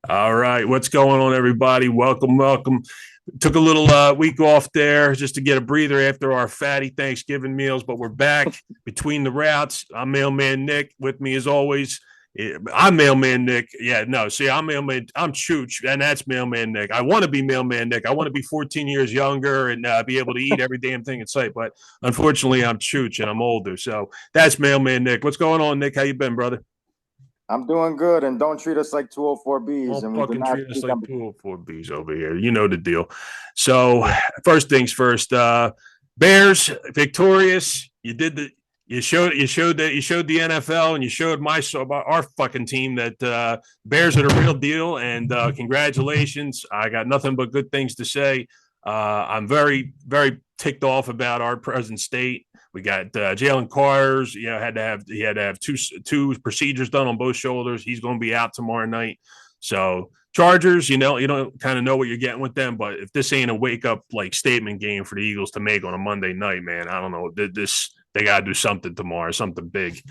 All right, what's going on, everybody? Welcome. Took a little week off there just to get a breather after our fatty Thanksgiving meals, but we're back between the routes. I'm Mailman Nick. With me, as always, I'm Mailman Nick. Yeah, no, see, I'm Chooch, and that's Mailman Nick. I want to be Mailman Nick. I want to be 14 years younger and be able to eat every damn thing in sight, but unfortunately, I'm Chooch and I'm older. So that's Mailman Nick. What's going on, Nick? How you been, brother? I'm doing good, and don't treat us like 204Bs, Don't and we do fucking not treat us speak like on. 204Bs over here. You know the deal. So, Yeah, first things first, Bears victorious. You showed the NFL and you showed our fucking team that Bears are the real deal. And congratulations. I got nothing but good things to say. I'm very ticked off about our present state. We got Jalen Carter's. He had to have two procedures done on both shoulders. He's going to be out tomorrow night. So Chargers, you don't kind of know what you're getting with them. But if this ain't a wake up like statement game for the Eagles to make on a Monday night, man, I don't know. This they got to do something tomorrow, something big.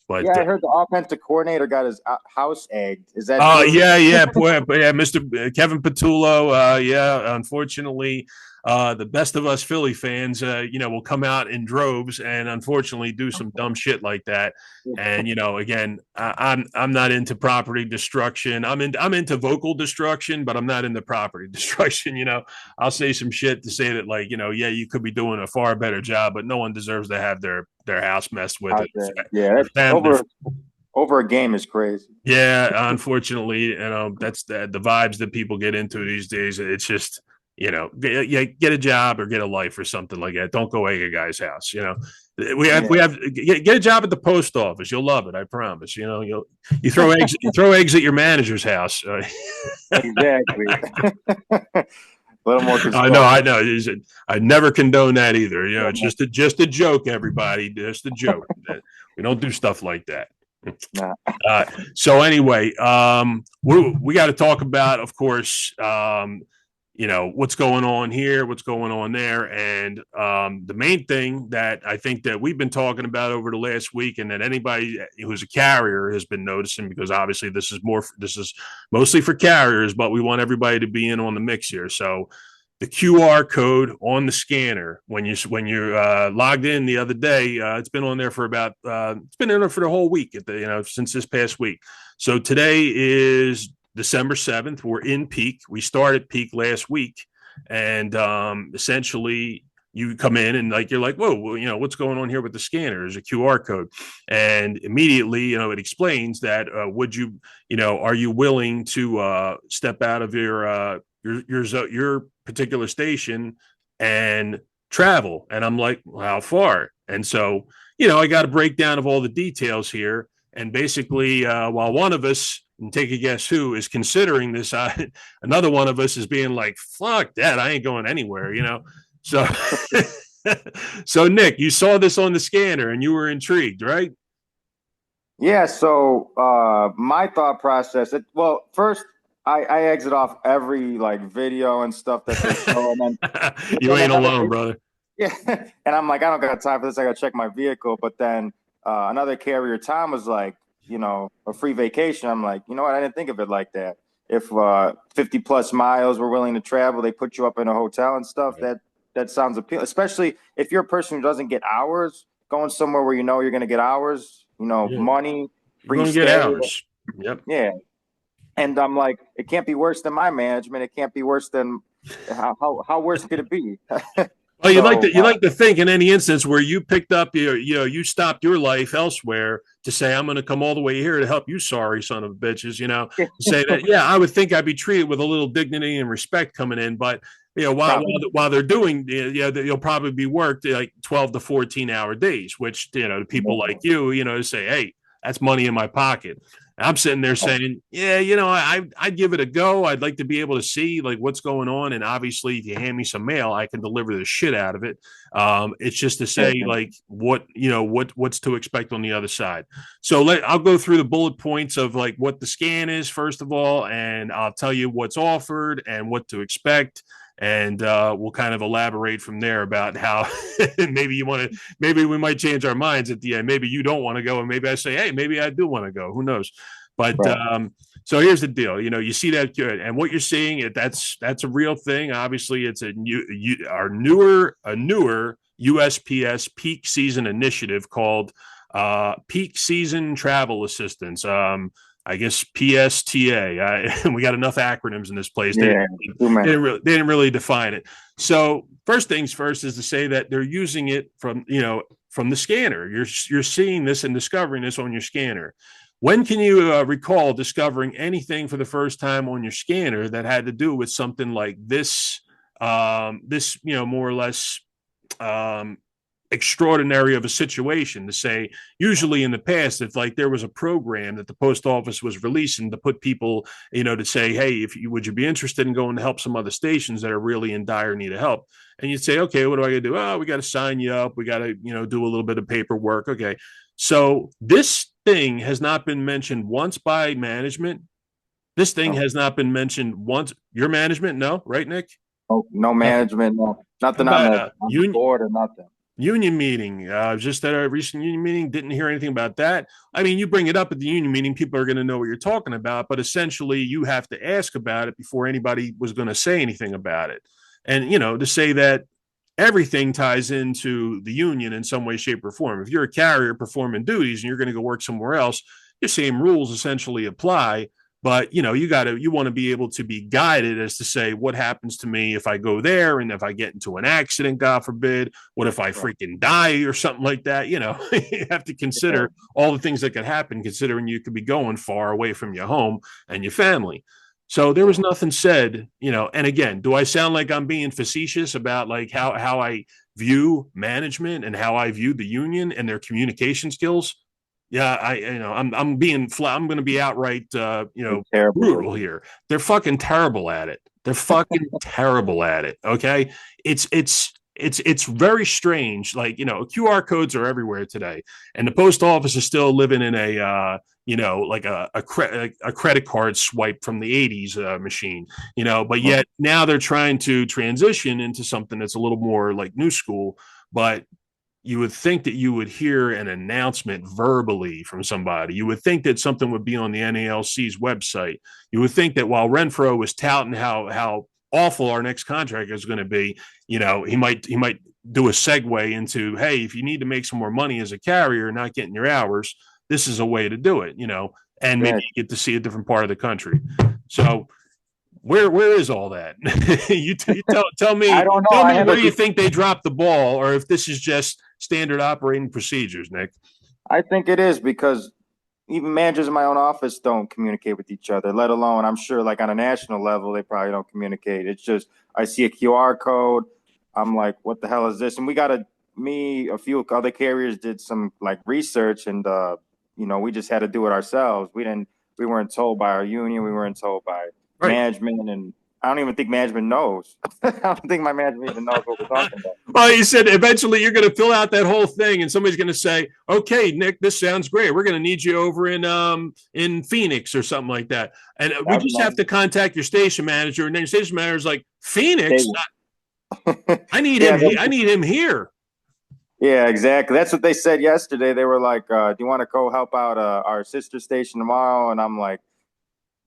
But yeah. I heard the offensive coordinator got his house egged. Is that true? yeah, yeah, Mr. Kevin Patullo. Yeah, unfortunately, the best of us Philly fans, will come out in droves and unfortunately do some dumb shit like that. And again, I'm not into property destruction. I'm into vocal destruction, but I'm not into property destruction. I'll say some shit to say that like yeah, you could be doing a far better job, but no one deserves to have their house messed with. Out It. there. Yeah, Their that's family, over a game is crazy. yeah, unfortunately, that's the vibes that people get into these days. It's just, get a job or get a life or something like that. Don't go egg a guy's house. We Yeah, have get a job at the post office. You'll love it, I promise. You throw eggs at your manager's house. exactly. A little more I constructive. know. I never condone that either. It's Yeah, just a joke, everybody. Just a joke. We don't do stuff like that. nah. Uh, so anyway, we got to talk about, of course, what's going on here, what's going on there, and the main thing that I think that we've been talking about over the last week, and that anybody who's a carrier has been noticing, because obviously this is mostly for carriers, but we want everybody to be in on the mix here. So the QR code on the scanner when you're logged in the other day. It's been on there for about it's been in there for the whole week since this past week. So today is December 7th. We're in peak. We started peak last week, and essentially you come in and like you're like, whoa, well, what's going on here with the scanner? There's a QR code, and immediately it explains that would you are you willing to step out of your particular station and travel? And I'm like, well, how far? And so I got a breakdown of all the details here, and basically while one of us, and take a guess who is considering this, another one of us is being like, fuck that, I ain't going anywhere. So so Nick, you saw this on the scanner and you were intrigued, right? Yeah, so my thought process, well, first I exit off every like video and stuff that they show, You and ain't then alone, brother. yeah, and I'm like, I don't got time for this. I got to check my vehicle. But then another carrier, Tom, was like, a free vacation. I'm like, you know what? I didn't think of it like that. If 50 plus miles we're willing to travel, they put you up in a hotel and stuff. Right. That sounds appealing, especially if you're a person who doesn't get hours. Going somewhere where you know you're going to get hours, Yeah, money, you're free gonna get stay. hours. Yep. Yeah, and I'm like, it can't be worse than my management. It can't be worse than how worse could it be? Well, So you like to think in any instance where you picked up you stopped your life elsewhere to say, I'm going to come all the way here to help you, sorry son of bitches, say that, yeah, I would think I'd be treated with a little dignity and respect coming in. But probably. while they're doing, you'll probably be worked like 12 to 14-hour days, which to people like you say, hey, that's money in my pocket. I'm sitting there saying, yeah, I'd give it a go. I'd like to be able to see like what's going on. And obviously, if you hand me some mail, I can deliver the shit out of it. It's just to say like what's to expect on the other side. So I'll go through the bullet points of like what the scan is, first of all, and I'll tell you what's offered and what to expect. And we'll kind of elaborate from there about how maybe we might change our minds at the end. Maybe you don't want to go, and maybe I say, hey, maybe I do want to go. Who knows? But Right. so here's the deal. You see that, and what you're seeing, that's a real thing. Obviously, it's a newer USPS peak season initiative called Peak Season Travel Assistance. I guess PSTA. We got enough acronyms in this place. Yeah, too many. They didn't really define it. So first things first is to say that they're using it from the scanner. You're seeing this and discovering this on your scanner. When can you recall discovering anything for the first time on your scanner that had to do with something like this? This more or less um, extraordinary of a situation to say. Usually in the past, if like there was a program that the post office was releasing to put people, to say, hey, if you would you be interested in going to help some other stations that are really in dire need of help, and you'd say, okay, what do I got to do? Oh, we got to sign you up, we got to do a little bit of paperwork. Okay, so this thing has not been mentioned once by management. This thing No, has not been mentioned once. Your management, no, right, Nick? no Nothing. management, no, How nothing on about the board or nothing. union meeting? Just at a recent union meeting, didn't hear anything about that. I mean, you bring it up at the union meeting, people are going to know what you're talking about, but essentially you have to ask about it before anybody was going to say anything about it. And, to say that everything ties into the union in some way, shape, or form. If you're a carrier performing duties and you're going to go work somewhere else, your same rules essentially apply. But you want to be able to be guided as to say what happens to me if I go there, and if I get into an accident, God forbid, what if I Right. freaking die or something like that. You have to Yeah. consider all the things that could happen, considering you could be going far away from your home and your family. So there was nothing said, and again, do I sound like I'm being facetious about like how I view management and how I view the union and their communication skills? Yeah, I'm being flat. I'm going to be outright, It's terrible. brutal here. They're fucking terrible at it. They're fucking terrible at it. Okay, it's very strange. Like QR codes are everywhere today, and the post office is still living in a like a credit card swipe from the '80s machine. But yet now they're trying to transition into something that's a little more like new school, but you would think that you would hear an announcement verbally from somebody. You would think that something would be on the NALC's website. You would think that while Renfro was touting how awful our next contract is going to be, he might do a segue into, hey, if you need to make some more money as a carrier, not getting your hours, this is a way to do it. And maybe Yeah. you get to see a different part of the country. So where is all that? you tell me I don't know. I where haven't. you think they dropped the ball, or if this is just standard operating procedures, Nick. I think it is because even managers in my own office don't communicate with each other, let alone, I'm sure, like on a national level, they probably don't communicate. It's just, I see a QR code. I'm like, what the hell is this? And a few other carriers did some like research, and, we just had to do it ourselves. We weren't told by our union. We weren't told by Right. management. And I don't even think management knows. I don't think my management even knows what we're talking about. Well, you said eventually you're going to fill out that whole thing, and somebody's going to say, "Okay, Nick, this sounds great. We're going to need you over in Phoenix or something like that." And we just have to contact your station manager, and then your station manager's like, "Phoenix? I need Yeah, him. I need him here." yeah, exactly. That's what they said yesterday. They were like, "Do you want to go help out our sister station tomorrow?" And I'm like,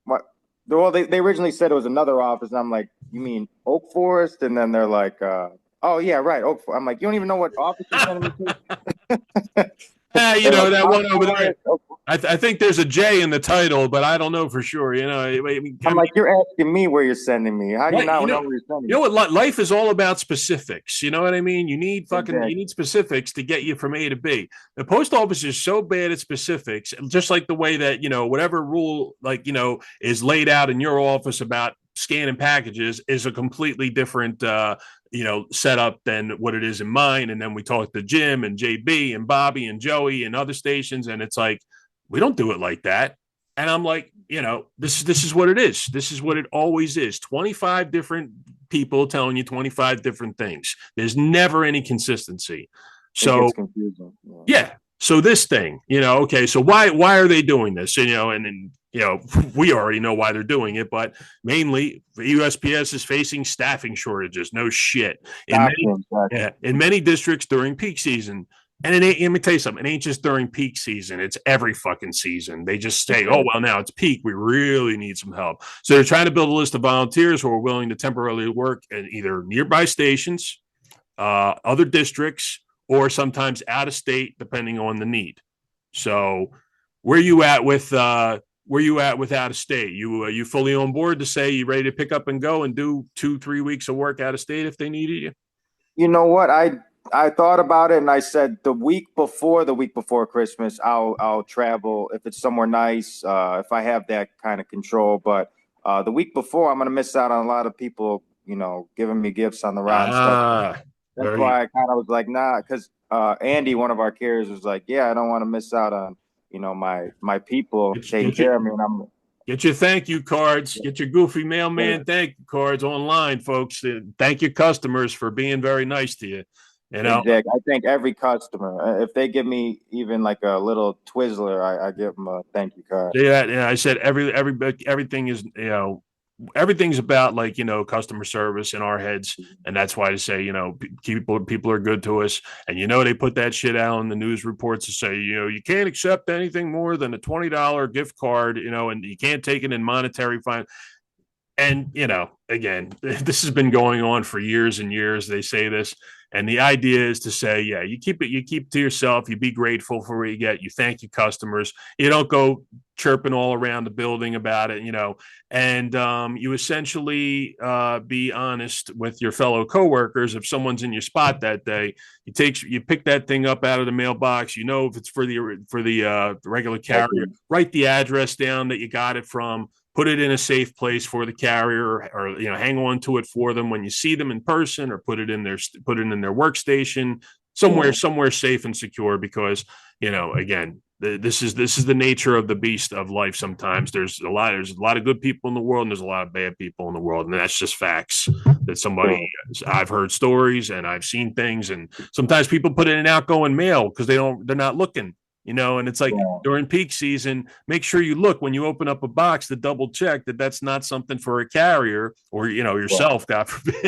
"What?" Well, they originally said it was another office, and I'm like, "You mean Oak Forest?" And then they're like, "Oh yeah, right, Oak Forest." I'm like, "You don't even know what office you're sending me to?" They're like, That one over there. Forest. I think there's a J in the title, but I don't know for sure. I'm like, "You're asking me where you're sending me. How do you Right, not know where you're sending me?" what? Life is all about specifics. You know what I mean? Exactly. You need specifics to get you from A to B. The post office is so bad at specifics, just like the way that whatever rule is laid out in your office about scanning packages is a completely different setup than what it is in mine. And then we talk to Jim and JB and Bobby and Joey and other stations, and it's like we don't do it like that. And I'm like, this is what it is. This is what it always is. 25 different people telling you 25 different things. There's never any consistency. It So gets confusing. yeah. So this thing, okay. So why are they doing this? And then we already know why they're doing it, but mainly USPS is facing staffing shortages. No shit. Exactly. In many districts during peak season, And it ain't, let me tell you something. It ain't just during peak season. It's every fucking season. They just say, oh, well, now it's peak. We really need some help. So they're trying to build a list of volunteers who are willing to temporarily work at either nearby stations, other districts, or sometimes out of state, depending on the need. So where you at with out of state? You fully on board to say you ready to pick up and go and do 2-3 weeks of work out of state if they needed you? You know what? I thought about it and I said the week before Christmas, I'll travel if it's somewhere nice, if I have that kind of control. But the week before, I'm gonna miss out on a lot of people, giving me gifts on the ride and stuff. Ah, That's very. why I kind of was like, nah, because Andy, one of our carriers, was like, yeah, I don't want to miss out on, my people Get, taking get your care of me, and I'm get your thank you cards. Get your goofy yeah, mailman thank you cards online, folks. Thank your customers for being very nice to you. You know, exactly. I think every customer, if they give me even like a little Twizzler, I give them a thank you card. yeah. I said everything is everything's about like customer service in our heads, and that's why I say people are good to us, and they put that shit out in the news reports to say you can't accept anything more than a $20 gift card, and you can't take it in monetary fine. And again, this has been going on for years and years. They say this, and the idea is to say, yeah, you keep to yourself, you be grateful for what you get, you thank your customers, you don't go chirping all around the building about it, and you essentially be honest with your fellow coworkers. If someone's in your spot that day, you pick that thing up out of the mailbox, if it's for the regular carrier, write the address down that you got it from, put it in a safe place for the carrier, or hang on to it for them when you see them in person, or put it in their workstation somewhere safe and secure, because again, this is the nature of the beast of life. Sometimes there's a lot of good people in the world, and there's a lot of bad people in the world, and that's just facts. I've heard stories and I've seen things, and sometimes people put it in outgoing mail because they're not looking. And it's like Yeah, during peak season, make sure you look when you open up a box to double check that that's not something for a carrier or yeah, yourself, God forbid,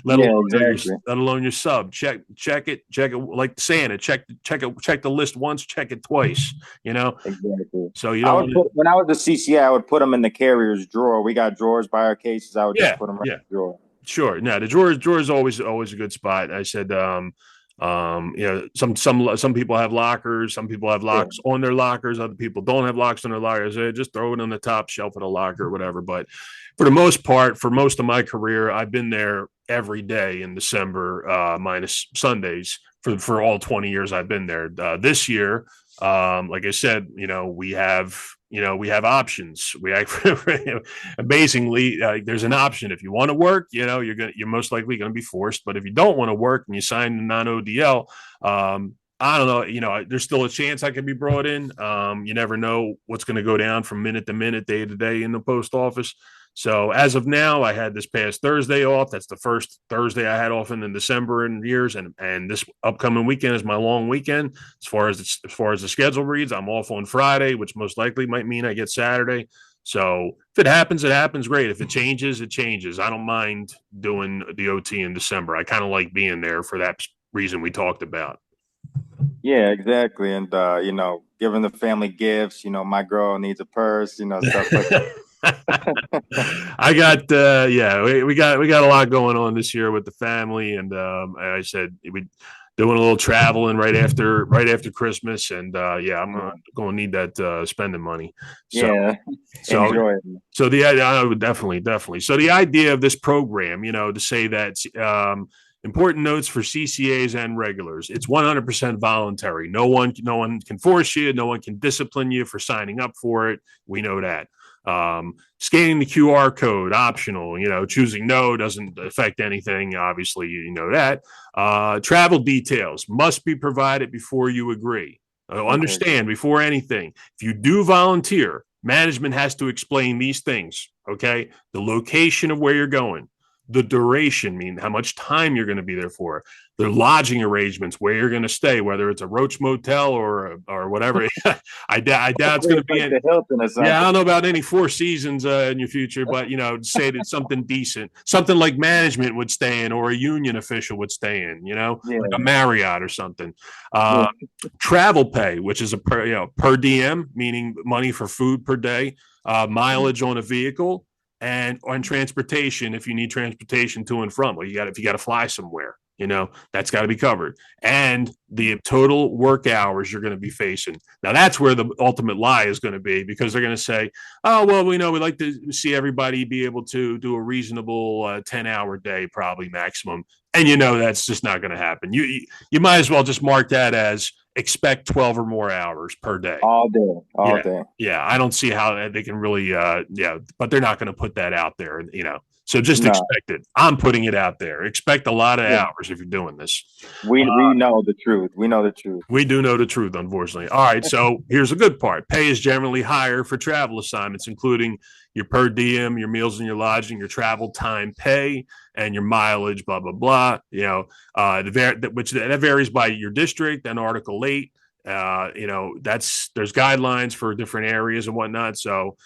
yeah, exactly, let alone your sub. Check it like Santa. Check the list once, check it twice. exactly. So you I don't would want to. put when I was a CCA, I would put them in the carrier's drawer. We got drawers by our cases. I would just Yeah, put them right yeah. in the drawer. Sure. No, the drawer is always a good spot. I said, some people have lockers, some people have Yeah, locks on their lockers, other people don't have locks on their lockers. Just throw it on the top shelf of the locker or whatever. But for the most part, for most of my career, I've been there every day in December, minus Sundays for all 20 years I've been there. This year, like I said, we have options. We actually, amazingly, there's an option. If you want to work, you're most likely going to be forced. But if you don't want to work and you sign the non-ODL, I don't know. There's still a chance I could be brought in. You never know what's going to go down from minute to minute, day to day in the post office. So as of now, I had this past Thursday off. That's the first Thursday I had off in December in years, and this upcoming weekend is my long weekend. As far as the schedule reads, I'm off on Friday, which most likely might mean I get Saturday. So if it happens, it happens. Great. If it changes, it changes. I don't mind doing the OT in December. I kind of like being there for that reason we talked about. yeah, exactly. And giving the family gifts. My girl needs a purse. Stuff like I got yeah, we got a lot going on this year with the family, and I said we doing a little traveling right after Christmas, and yeah, I'm that. gonna need that spending money. So Yeah, so enjoy it. so I would definitely. So the idea of this program, to say that important notes for CCAs and regulars. It's 100% voluntary. No one can force you. No one can discipline you for signing up for it. We know that. Scanning the QR code, optional. Choosing no doesn't affect anything. Obviously, you know that. Travel details must be provided before you agree. Okay. Understand before anything. If you do volunteer, management has to explain these things. Okay, the location of where you're going, the duration, mean how much time you're going to be there for, the lodging arrangements, where you're going to stay, whether it's a Roach Motel or whatever. I doubt it's Hopefully going to it's be like in. the Hilton or Yeah, I something. don't know about any Four Seasons in your future, but say that something decent, something like management would stay in, or a union official would stay in, like a Yeah, Marriott or something. yeah. Uh, Travel pay, which is a per diem, meaning money for food per day, mileage on a vehicle, and on transportation if you need transportation to and from. Well, if you got to fly somewhere, that's got to be covered, and the total work hours you're going to be facing. Now that's where the ultimate lie is going to be, because they're going to say, oh well, we know we'd like to see everybody be able to do a reasonable 10-hour day, probably maximum, and that's just not going to happen. You might as well just mark that as expect 12 or more hours per day. All day, all Yeah. day. Yeah. I don't see how they can really, but they're not going to put that out there, So just No, expect it. I'm putting it out there. Expect a lot of yeah. hours if you're doing this. We know the truth. We know the truth. We do know the truth, unfortunately. All right. So here's a good part. Pay is generally higher for travel assignments, including your per diem, your meals and your lodging, your travel time pay, and your mileage, blah, blah, blah. That varies by your district and Article 8. There's guidelines for different areas and whatnot. So,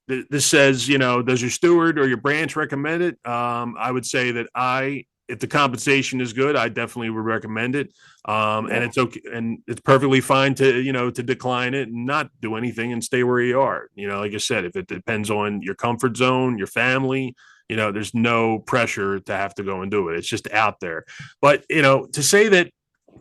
this says, does your steward or your branch recommend it? I would say that if the compensation is good, I definitely would recommend it. And it's okay, and it's perfectly fine to decline it and not do anything and stay where you are. Like I said, if it depends on your comfort zone, your family, there's no pressure to have to go and do it. It's just out there. But, to say that,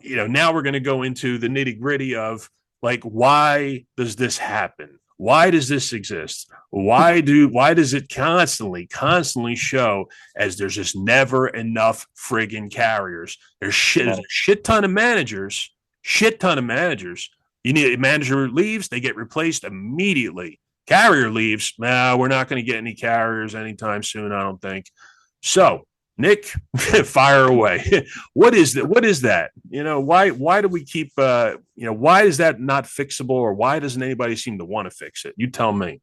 now we're going to go into the nitty gritty of, like, why does this happen? Why does this exist? Why does it constantly show as there's just never enough friggin' carriers? There's a shit ton of managers. You need a manager leaves, they get replaced immediately. Carrier leaves, we're not going to get any carriers anytime soon, I don't think. So, Nick, fire away. What is that? What is that? Why do we keep why is that not fixable, or why doesn't anybody seem to want to fix it? You tell me.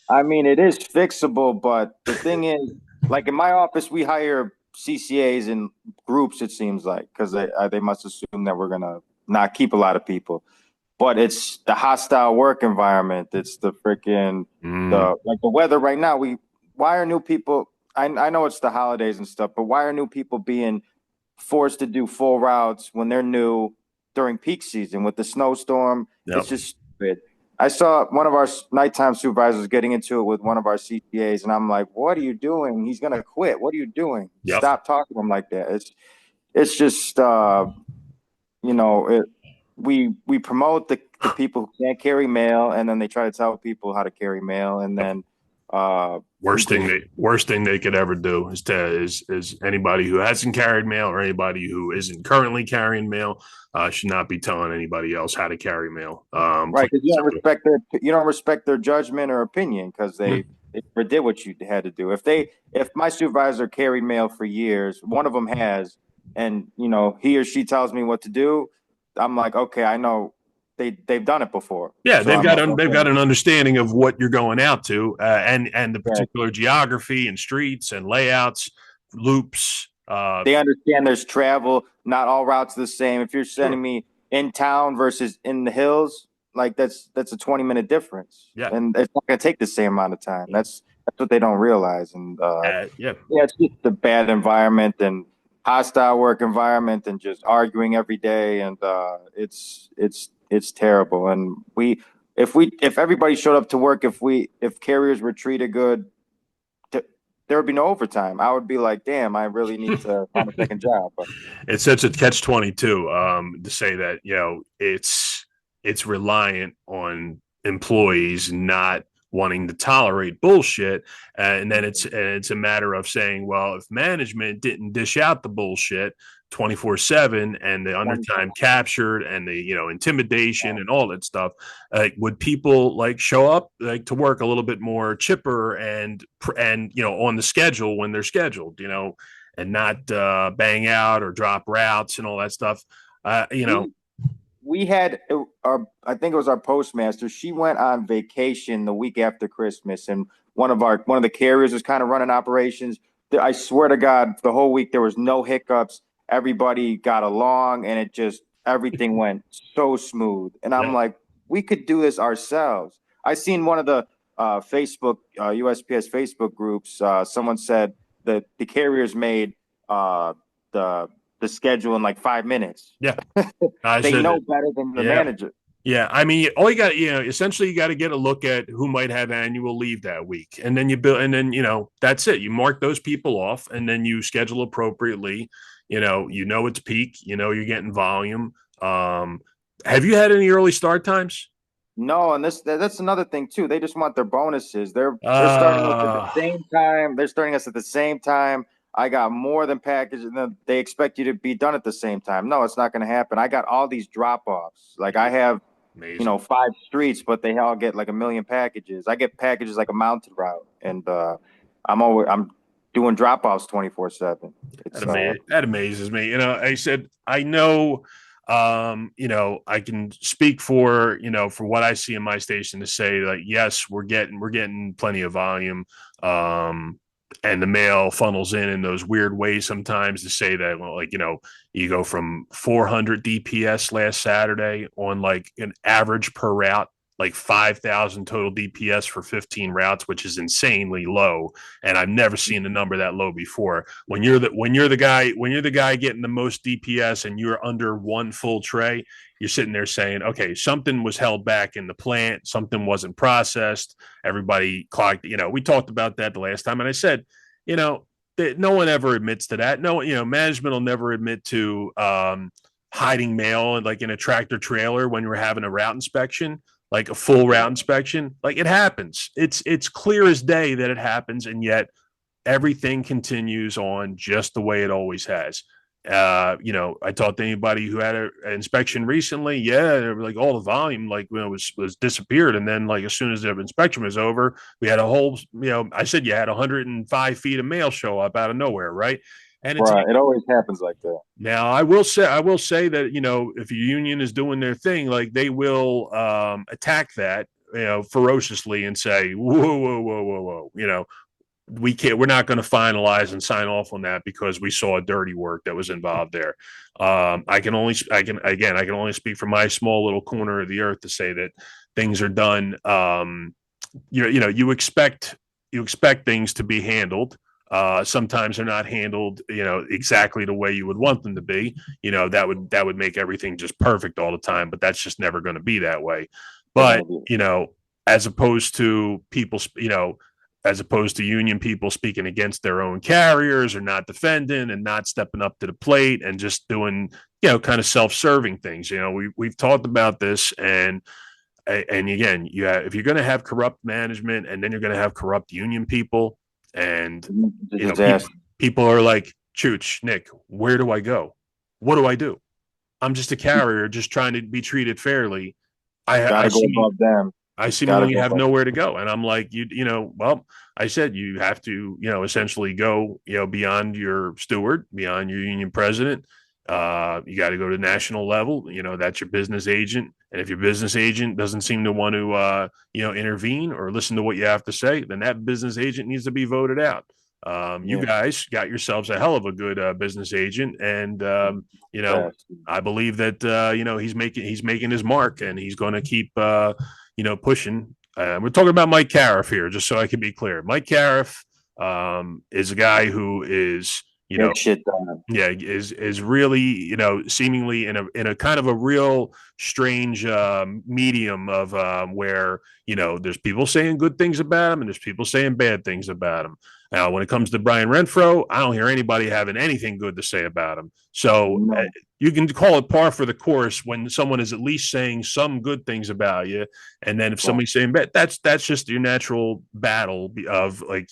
I mean, it is fixable, but the thing is, like in my office, we hire CCAs in groups. It seems like because they must assume that we're gonna not keep a lot of people. But it's the hostile work environment. It's the freaking the weather right now. Why are new people? I know it's the holidays and stuff, but why are new people being forced to do full routes when they're new during peak season with the snowstorm? Yep. It's just stupid. I saw one of our nighttime supervisors getting into it with one of our CPAs, and I'm like, "What are you doing? He's gonna quit. What are you doing? Yep. Stop talking to him like that." It's just we promote the people who can't carry mail, and then they try to tell people how to carry mail, and then worst thing they could ever do is anybody who hasn't carried mail, or anybody who isn't currently carrying mail, should not be telling anybody else how to carry mail. Right, because you don't respect their judgment or opinion, because they did what you had to do. If my supervisor carried mail for years, one of them has, and he or she tells me what to do, I'm like, okay, I know they've done it before. Yeah, So they've got an understanding of what you're going out to, and the Right. particular geography and streets and layouts, loops. They understand there's travel. Not all routes are the same. If you're sending Sure. me in town versus in the hills, like that's a 20-minute difference, Yeah. and it's not going to take the same amount of time. That's what they don't realize, and Yeah. yeah, it's just a bad environment and hostile work environment, and just arguing every day, and it's terrible. And if everybody showed up to work, if carriers were treated good, there would be no overtime. I would be like, damn, I really need to find a second job. But It's such a catch-22, to say that it's reliant on employees not wanting to tolerate bullshit, and then it's a matter of saying, well, if management didn't dish out the bullshit 24/7, and the undertime captured, and the intimidation and all that stuff, would people like show up like to work a little bit more chipper and on the schedule when they're scheduled, and not bang out or drop routes and all that stuff. we had our, I think it was our postmaster. She went on vacation the week after Christmas, and one of the carriers was kind of running operations. I swear to God, the whole week there was no hiccups. Everybody got along, and it just everything went so smooth. And I'm Yeah. like, we could do this ourselves. I seen one of the Facebook USPS Facebook groups. Someone said that the carriers made the schedule in like 5 minutes. Yeah. I They said know it. better than the Yeah. manager. Yeah, I mean, all you got, essentially, you got to get a look at who might have annual leave that week, and then you build, and then that's it. You mark those people off, and then you schedule appropriately. It's peak. You're getting volume. Have you had any early start times? No, and that's another thing too. They just want their bonuses. They're starting us at the Uh, same time. They're starting us at the same time. I got more than package, and then they expect you to be done at the same time. No, it's not going to happen. I got all these drop offs. Like I have, Amazing. 5 streets, but they all get like a million packages. I get packages like a mountain route, and I'm doing drop offs 24/7. That, It's that amazes me. I said, I know, I can speak for what I see in my station to say like, yes, we're getting plenty of volume. And the mail funnels in those weird ways sometimes to say that, well, like, you go from 400 DPS last Saturday on like an average per route, like 5,000 total DPS for 15 routes, which is insanely low. And I've never seen a number that low before. When you're the guy getting the most DPS and you're under one full tray, you're sitting there saying, okay, something was held back in the plant, something wasn't processed. Everybody clocked. We talked about that the last time, and I said, that no one ever admits to that. No, management will never admit to hiding mail like in a tractor trailer when you're having a route inspection, like a full route inspection. Like, it happens. It's clear as day that it happens, and yet everything continues on just the way it always has. I talked to anybody who had an inspection recently. Yeah, they were like, all the volume was disappeared, and then like as soon as the inspection was over, we had a whole. I said you had 105 feet of mail show up out of nowhere, right? And it's right. It always happens like that. now I will say that if your union is doing their thing, like they will attack that ferociously and say, whoa, whoa, whoa, whoa, whoa, we're not going to finalize and sign off on that because we saw dirty work that was involved there. I can only speak from my small little corner of the earth to say that things are done. You expect things to be handled. Sometimes they're not handled, exactly the way you would want them to be. That would make everything just perfect all the time, but that's just never going to be that way. But as opposed to people, as opposed to union people speaking against their own carriers or not defending and not stepping up to the plate and just doing, kind of self-serving things. We've talked about this, and again, if you're going to have corrupt management and then you're going to have corrupt union people, and people are like, Chooch, Nick, where do I go? What do I do? I'm just a carrier, just trying to be treated fairly. I Gotta go see above them. I Gotta seemingly go have above nowhere to go. And I'm like, well, I said, you have to, essentially go, beyond your steward, beyond your union president. You got to go to national level. That's your business agent. And if your business agent doesn't seem to want to, intervene or listen to what you have to say, then that business agent needs to be voted out. You Yeah. guys got yourselves a hell of a good business agent, and I believe that he's making his mark, and he's going to keep pushing. We're talking about Mike Cariff here, just so I can be clear. Mike Cariff is a guy who is, Get shit done. yeah, is really, seemingly in a kind of a real strange medium of where there's people saying good things about him and there's people saying bad things about him. Now, when it comes to Brian Renfro, I don't hear anybody having anything good to say about him. So No. you can call it par for the course when someone is at least saying some good things about you, and then if somebody's saying bad, that's just your natural battle of, like,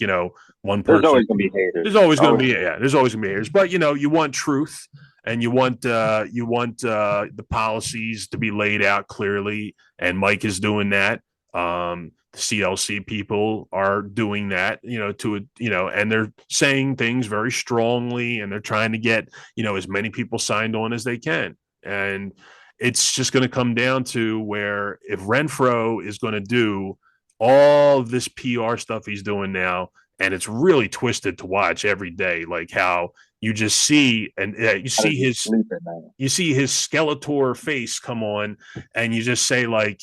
one There's person. always gonna be haters. There's always going to be, yeah, there's always going to be haters, but you want truth, and you want the policies to be laid out clearly, and Mike is doing that. The CLC people are doing that, and they're saying things very strongly, and they're trying to get as many people signed on as they can, and it's just going to come down to where if Renfro is going to do all this PR stuff he's doing now, and it's really twisted to watch every day, like how you just see and How does he sleep at night? you see his Skeletor face come on, and you just say like,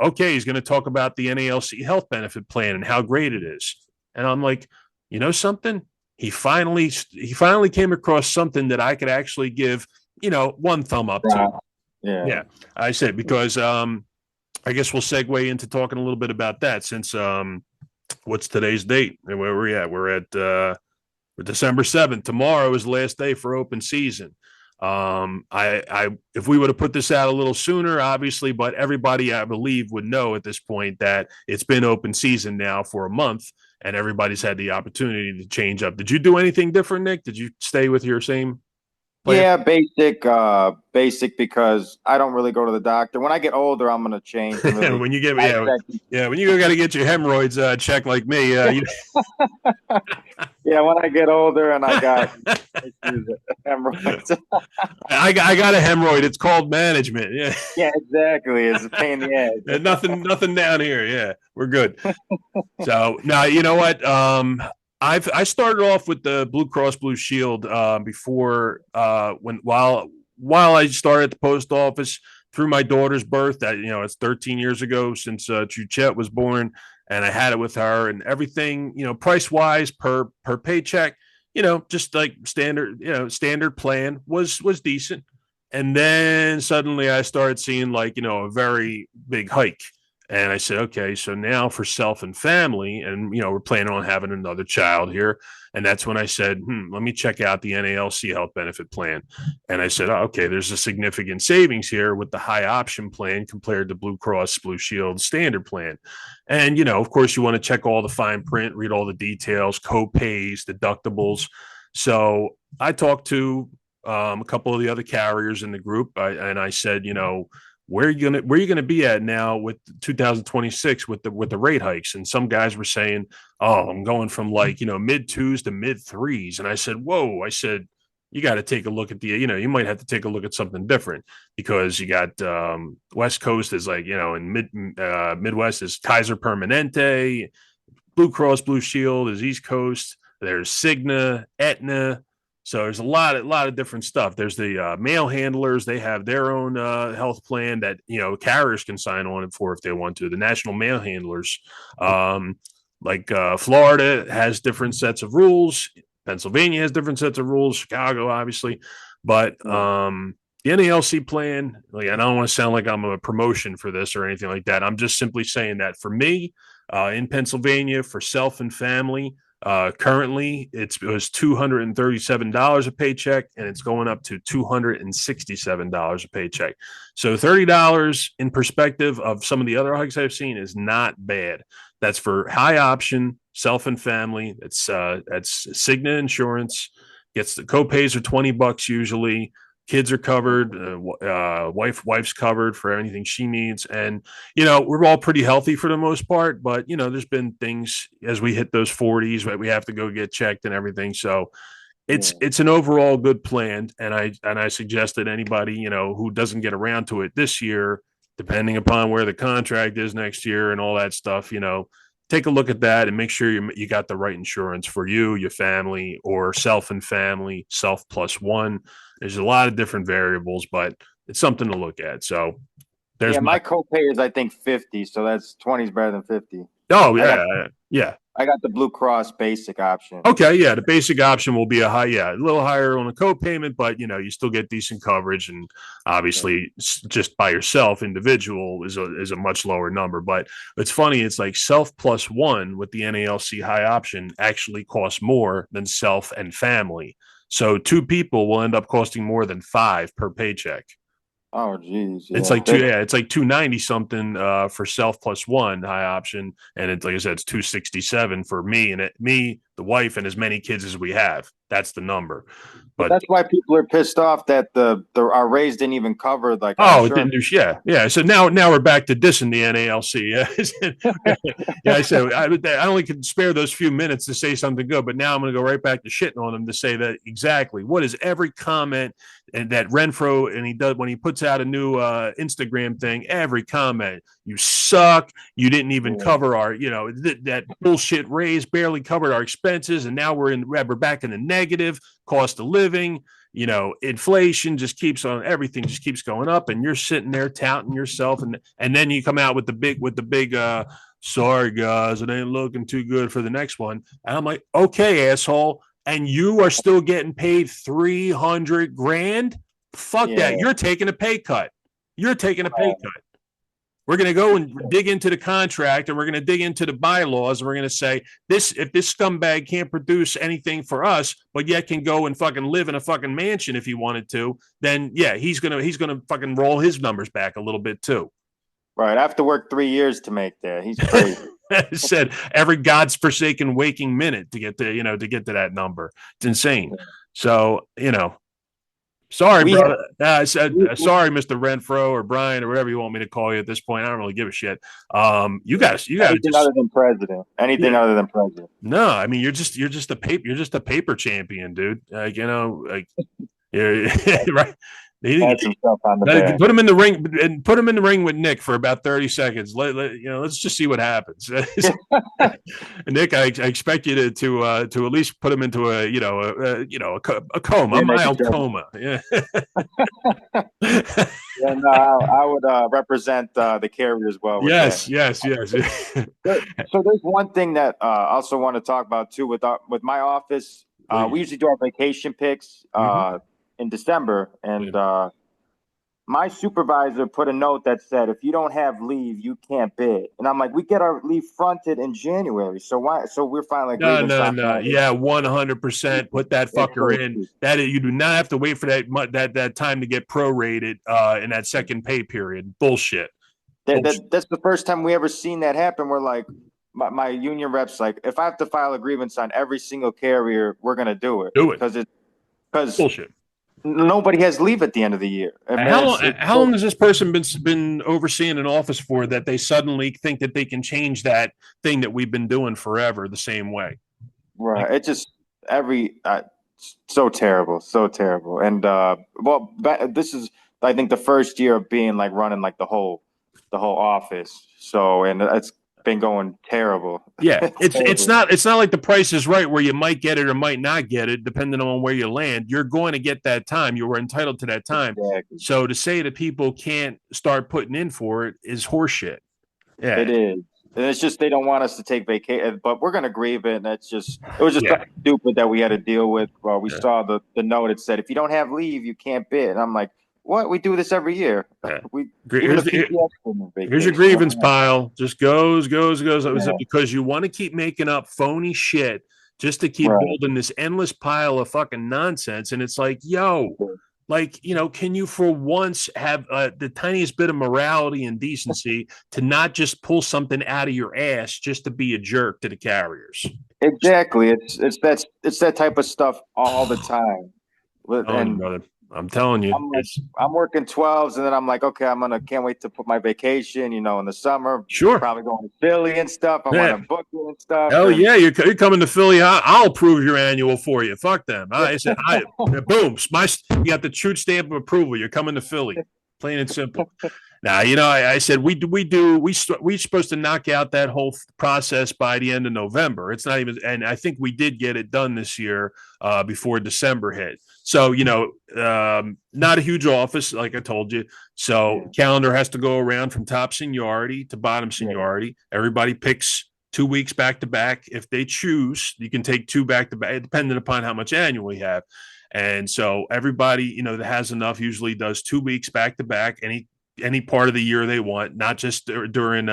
okay, he's going to talk about the NALC health benefit plan and how great it is, and I'm like, you know something, he finally came across something that I could actually give one thumb up to. Right. Yeah. Yeah, I said because I guess we'll segue into talking a little bit about that since what's today's date and where we're at? We're at December 7th. Tomorrow is the last day for open season. I if we would have put this out a little sooner, obviously, but everybody I believe would know at this point that it's been open season now for a month, and everybody's had the opportunity to change up. Did you do anything different, Nick? Did you stay with your same plan? Yeah, basic because I don't really go to the doctor. When I get older, I'm gonna change and really When you get dissect. when you got to get your hemorrhoids checked like me, Yeah, when I get older and I got issues with hemorrhoids. I got a hemorrhoid. It's called management. Yeah. Yeah, exactly. It's a pain in the ass. Nothing down here. Yeah, we're good. So now you know what? I started off with the Blue Cross Blue Shield before while I started at the post office through my daughter's birth. That it's 13 years ago since Chooch was born, and I had it with her and everything. Price wise per paycheck, just like standard plan was decent. And then suddenly I started seeing like a very big hike. And I said, okay, so now for self and family, and we're planning on having another child here. And that's when I said, let me check out the NALC health benefit plan. And I said, oh, okay, there's a significant savings here with the high option plan compared to Blue Cross Blue Shield standard plan. And of course, you want to check all the fine print, read all the details, co-pays, deductibles. So I talked to a couple of the other carriers in the group, and I said, where are you gonna be at now with 2026 with the rate hikes? And some guys were saying, oh, I'm going from like mid twos to mid threes. And I said, whoa, I said, you got to take a look at you might have to take a look at something different because you got West Coast is like and Midwest is Kaiser Permanente, Blue Cross Blue Shield is East Coast. There's Cigna, Aetna. So there's a lot of different stuff. There's the mail handlers; they have their own health plan that carriers can sign on for if they want to. The national mail handlers, like Florida, has different sets of rules. Pennsylvania has different sets of rules. Chicago, obviously, but the NALC plan. Like, I don't want to sound like I'm a promotion for this or anything like that. I'm just simply saying that for me, in Pennsylvania, for self and family. Currently, it was $237 a paycheck, and it's going up to $267 a paycheck. So $30 in perspective of some of the other hikes I've seen is not bad. That's for high option, self and family. That's Cigna insurance. Gets the copays are $20 usually. Kids are covered. Wife's covered for anything she needs, and we're all pretty healthy for the most part. But there's been things as we hit those 40s, right? We have to go get checked and everything. So it's an overall good plan, and I suggest that anybody who doesn't get around to it this year, depending upon where the contract is next year and all that stuff, take a look at that and make sure you got the right insurance for you, your family, or self and family, self plus one. There's a lot of different variables, but it's something to look at. So there's my copay is I think 50, so that's 20 is better than 50. Oh yeah, yeah. I got the Blue Cross basic option. Okay, yeah, the basic option will be a little higher on the co-payment, but you still get decent coverage, and obviously just by yourself, individual is a much lower number. But it's funny, it's like self plus one with the NALC high option actually costs more than self and family. So two people will end up costing more than five per paycheck. Oh geez, yeah. It's like it's like 290 something for self plus one high option, and it's like I said, it's 267 for me. And me, the wife and as many kids as we have. That's the number. But But that's why people are pissed off that our raise didn't even cover like our oh, it didn't insurance. do. Yeah. So now we're back to dissing the NALC. Yeah, yeah. I said I only could spare those few minutes to say something good, but now I'm going to go right back to shitting on them to say that exactly what is every comment and that Renfro and he does when he puts out a new Instagram thing. Every comment, you suck. You didn't even cover our, that bullshit raise barely covered our expenses, and now we're back in the negative. Cost of living. Inflation just keeps on, everything just keeps going up, and you're sitting there touting yourself, and then you come out with the big sorry guys, it ain't looking too good for the next one. And I'm like, okay, asshole, and you are still getting paid $300,000. Fuck that. You're taking a pay cut. You're taking a pay cut. We're going to go and dig into the contract, and we're going to dig into the bylaws, and we're going to say if this scumbag can't produce anything for us, but yet can go and fucking live in a fucking mansion if he wanted to, then yeah, he's gonna fucking roll his numbers back a little bit too. Right. I have to work 3 years to make that. He's crazy. Said every god's forsaken waking minute to get to that number. It's insane. So sorry, brother. Sorry, Mr. Renfro or Brian or whatever you want me to call you at this point. I don't really give a shit. You got anything other than president. Anything other than president. No, I mean you're just a paper champion, dude. You're right. Put him in the ring and put him in the ring with Nick for about 30 seconds. Let's just see what happens. Nick, I expect you to at least put him into a coma, a mild coma. Yeah. And I would represent the carrier as well. Yes. So there's one thing that I also want to talk about too with my office. We usually do our vacation picks in December, and my supervisor put a note that said, if you don't have leave, you can't bid. And I'm like, we get our leave fronted in January. So why? So we're finally like, no. Yeah, 100%. Put that fucker in. That you do not have to wait for that time to get prorated in that second pay period. Bullshit. That's the first time we ever seen that happen. We're like, my union reps like, if I have to file a grievance on every single carrier, we're gonna do it. Because bullshit. Nobody has leave at the end of the year. How long has this person been overseeing an office for that they suddenly think that they can change that thing that we've been doing forever the same way? Right. It just so terrible. And this is I think the first year of being like running like the whole office. So and it's been going terrible. Yeah, it's not like The Price is Right where you might get it or might not get it depending on where you land. You're going to get that time. You were entitled to that time. Exactly. So to say that people can't start putting in for it is horseshit. Yeah, it is. And it's just they don't want us to take vacation, but we're going to grieve it. And it was just stupid that we had to deal with. We saw the note. It said if you don't have leave, you can't bid. And I'm like, what? We do this every year. Here's your grievance pile. Just goes. Because you want to keep making up phony shit just to keep building this endless pile of fucking nonsense. And it's like, yo, can you for once have the tiniest bit of morality and decency to not just pull something out of your ass just to be a jerk to the carriers? Exactly. It's that type of stuff all the time. Brother. I'm telling you, I'm working 12s, and then I'm like, okay, can't wait to put my vacation, in the summer. Sure. Probably going to Philly and stuff. I want to book it and stuff. Hell yeah, you're coming to Philly. I'll approve your annual for you. Fuck them. I said, boom, you got the Chooch stamp of approval. You're coming to Philly. Plain and simple. Now, I said we're supposed to knock out that whole process by the end of November. It's not even, and I think we did get it done this year before December hit. So, not a huge office, like I told you. So calendar has to go around from top seniority to bottom seniority. Everybody picks 2 weeks back to back. If they choose, you can take 2 back to back, depending upon how much annual you have. And so everybody, that has enough usually does 2 weeks back to back, any part of the year they want, not just during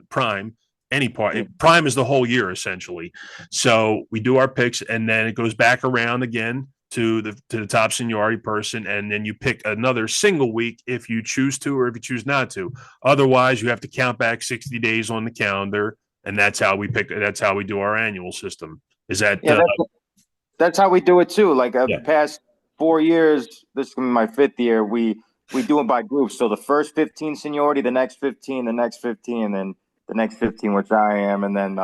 prime. Any part. Prime is the whole year essentially. So we do our picks, and then it goes back around again to the top seniority person, and then you pick another single week if you choose to or if you choose not to. Otherwise, you have to count back 60 days on the calendar, and that's how we do our annual system. Is that Yeah, that's how we do it too. Like the yeah, past 4 years, this is gonna be my fifth year. We do it by groups. So the first 15 seniority, the next 15, the next 15, and then the next 15, which I am, and then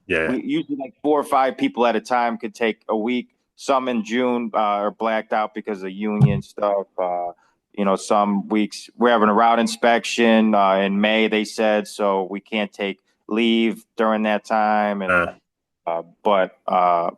yeah, we usually like 4 or 5 people at a time could take a week. Some in June are blacked out because of union stuff. Some weeks we're having a route inspection in May. They said so we can't take leave during that time, and uh, but I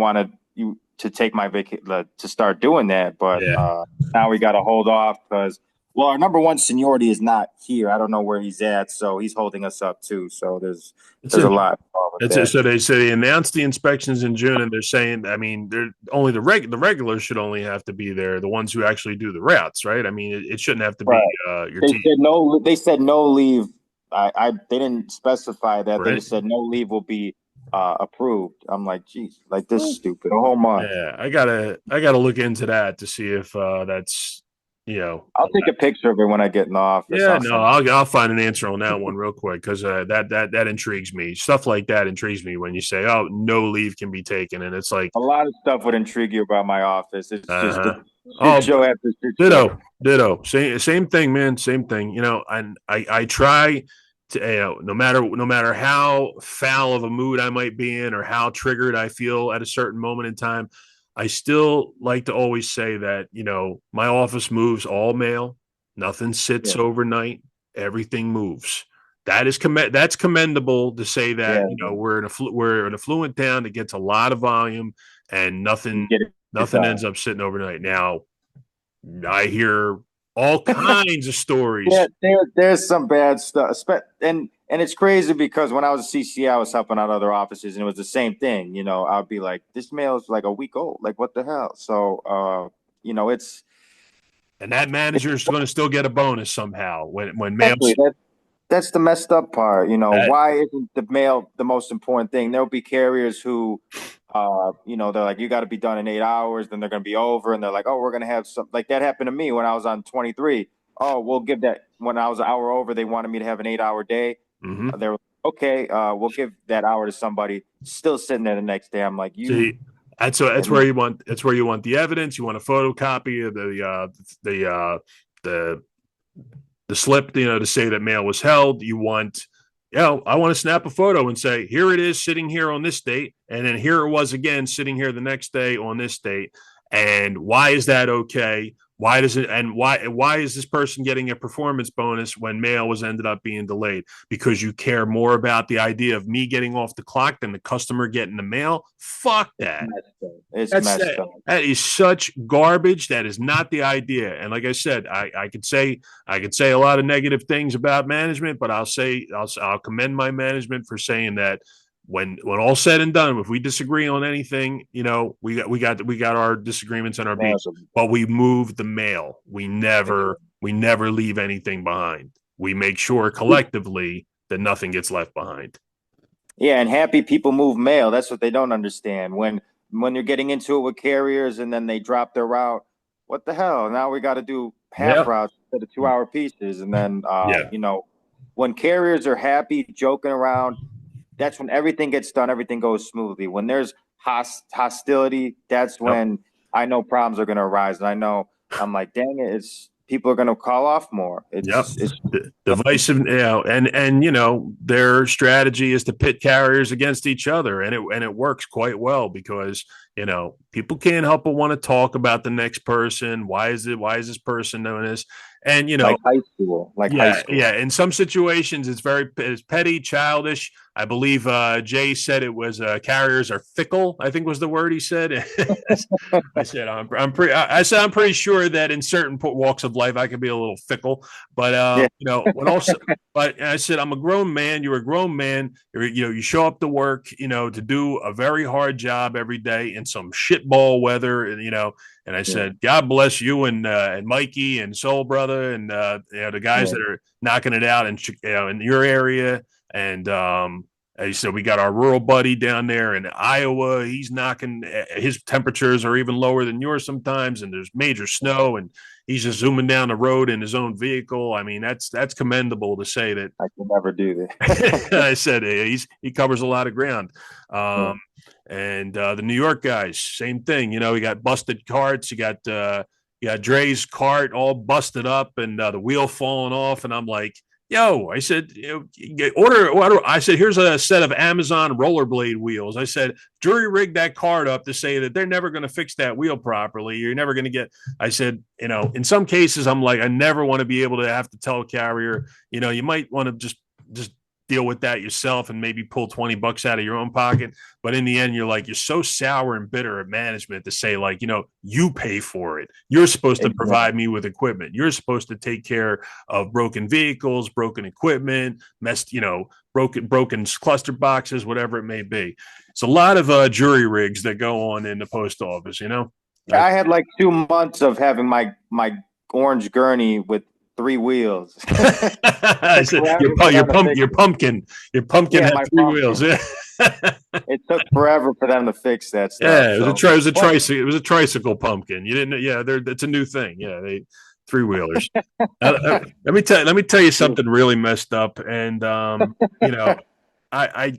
wanted you to take my to start doing that, but yeah. now we got to hold off because well, our number one seniority is not here. I don't know where he's at, so he's holding us up too. So That's there's a it. lot involved with That's it. that. So they announced the inspections in June, and they're saying, I mean, they're only the regulars should only have to be there, the ones who actually do the routes, right? I mean, it shouldn't have to be Right. your They team, said no. They said no leave. They didn't specify that. They right? just said no leave will be approved. I'm like, geez, like this stupid a whole month. Yeah, I gotta look into that to see if that's you know I'll take a picture of it when I get in the office. yeah, I'll no, send. I'll find an answer on that one real quick because that intrigues me. Stuff like that intrigues me when you say, "Oh, no leave can be taken," and it's like, A lot of stuff would intrigue you about my office. It's uh just a huh. shit Oh, show after shit show. ditto. Same thing, man. Same thing. And I try to no matter how foul of a mood I might be in or how triggered I feel at a certain moment in time, I still like to always say that my office moves all mail. Nothing sits Yeah, overnight. Everything moves. That's commendable to say that yeah, we're an affluent town that gets a lot of volume and you nothing get it nothing done. ends up sitting overnight. Now I hear all kinds of Yeah, stories. there's some bad stuff, and it's crazy because when I was a CCA, I was helping out other offices, and it was the same thing. I'd be like, this mail's like a week old. Like, what the hell? So, And that it's manager is going to still get a bonus somehow when exactly mail's that's the messed up part. that. Why isn't the mail the most important thing? There'll be carriers who, they're like, you got to be done in 8 hours. Then they're going to be over, and they're like, oh, we're going to have some. Like that happened to me when I was on 23. Oh, we'll give that when I was an hour over. They wanted me to have an 8 hour day. Mm-hmm. They were okay. We'll give that hour to somebody still sitting there the next day. I'm like, you. See, that's where you want the evidence. You want a photocopy of the the slip, to say that mail was held. You want, I want to snap a photo and say, here it is sitting here on this date. And then here it was again sitting here the next day on this date. And why is that okay? Why does it, and why is this person getting a performance bonus when mail was ended up being delayed? Because you care more about the idea of me getting off the clock than the customer getting the mail? Fuck that. It's That's messed up. that is such garbage. That is not the idea. And like I said, I could say a lot of negative things about management, but I'll commend my management for saying that when all said and done, if we disagree on anything, we got our disagreements and our beef, but we move the mail. We never leave anything behind. We make sure collectively that nothing gets left behind. Yeah, and happy people move mail. That's what they don't understand. When you're getting into it with carriers and then they drop their route, what the hell? Now we got to do half Yeah, routes instead of 2 hour pieces. And then yeah, when carriers are happy, joking around, that's when everything gets done, everything goes smoothly. When there's hostility, that's yep. when I know problems are gonna arise. And I know I'm like, dang it, it's people are gonna call off more. Yep. It's Divisive, and their strategy is to pit carriers against each other, and it works quite well because people can't help but want to talk about the next person. Why is this person doing this? And like high school, like high yeah, school. yeah. In some situations, it's petty, childish. I believe Jay said it was carriers are fickle. I think was the word he said. I said I'm pretty sure that in certain walks of life I can be a little fickle, but Yeah, when also, but I said I'm a grown man. You're a grown man. You show up to work, to do a very hard job every day in some shitball weather, and. And I yeah, said, God bless you and Mikey and Soul Brother and the guys yeah, that are knocking it out in your area. And he said we got our rural buddy down there in Iowa. He's knocking. His temperatures are even lower than yours sometimes, and there's major snow. And he's just zooming down the road in his own vehicle. I mean, that's commendable to say that. I can never do that. I said he covers a lot of ground. Yeah. And the New York guys, same thing. You know, we got busted carts. You got Dre's cart all busted up and the wheel falling off. And I'm like, yo, I said, order. I said, here's a set of Amazon rollerblade wheels. I said, jury rig that cart up to say that they're never going to fix that wheel properly. You're never going to get. I said, you know, in some cases, I'm like, I never want to be able to have to tell a carrier, you know, you might want to just deal with that yourself and maybe pull $20 out of your own pocket. But in the end, you're so sour and bitter at management to say, like, you know, you pay for it. You're supposed to provide me with equipment. You're supposed to take care of broken vehicles, broken equipment, messed, you know, broken cluster boxes, whatever it may be. It's a lot of jury rigs that go on in the post office, you know. I had like 2 months of having my orange gurney with 3 wheels. your pumpkin Yeah, had 3 wheels. Yeah. It took forever for them to fix that stuff. Yeah, it was a tricycle pumpkin. You didn't, yeah, it's a new thing. Yeah, they 3-wheelers. Let me tell you something really messed up, and you know, I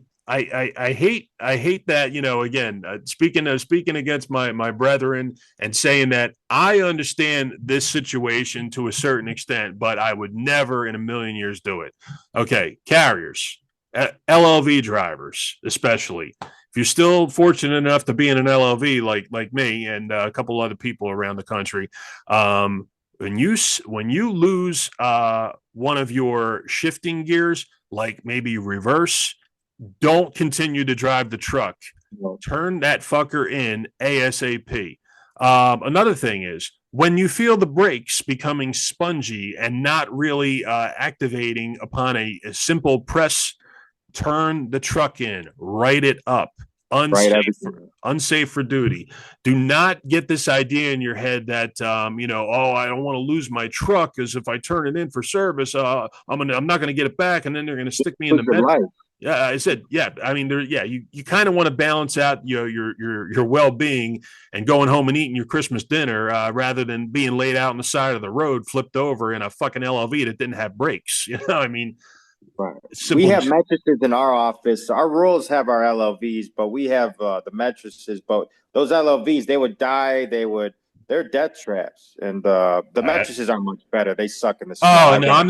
hate that, you know, again, speaking against my brethren and saying that I understand this situation to a certain extent, but I would never in a million years do it. Okay, carriers, LLV drivers, especially if you're still fortunate enough to be in an LLV like me and a couple other people around the country, when you lose one of your shifting gears, like maybe reverse, don't continue to drive the truck. Turn that fucker in ASAP. Another thing is when you feel the brakes becoming spongy and not really activating upon a simple press, turn the truck in, write it up. Unsafe for duty. Do not get this idea in your head that you know, oh, I don't want to lose my truck because if I turn it in for service, I'm not going to get it back, and then they're going to stick me in the bed. Yeah, I said, yeah. I mean, you kind of want to balance out, you know, your well being and going home and eating your Christmas dinner rather than being laid out on the side of the road, flipped over in a fucking LLV that didn't have brakes. You know, I mean. Right. We have mattresses in our office. Our rules have our LLVs, but we have the mattresses. But those LLVs, they would die. They're death traps, and the mattresses are much better. They suck in the smell. Oh no, I'm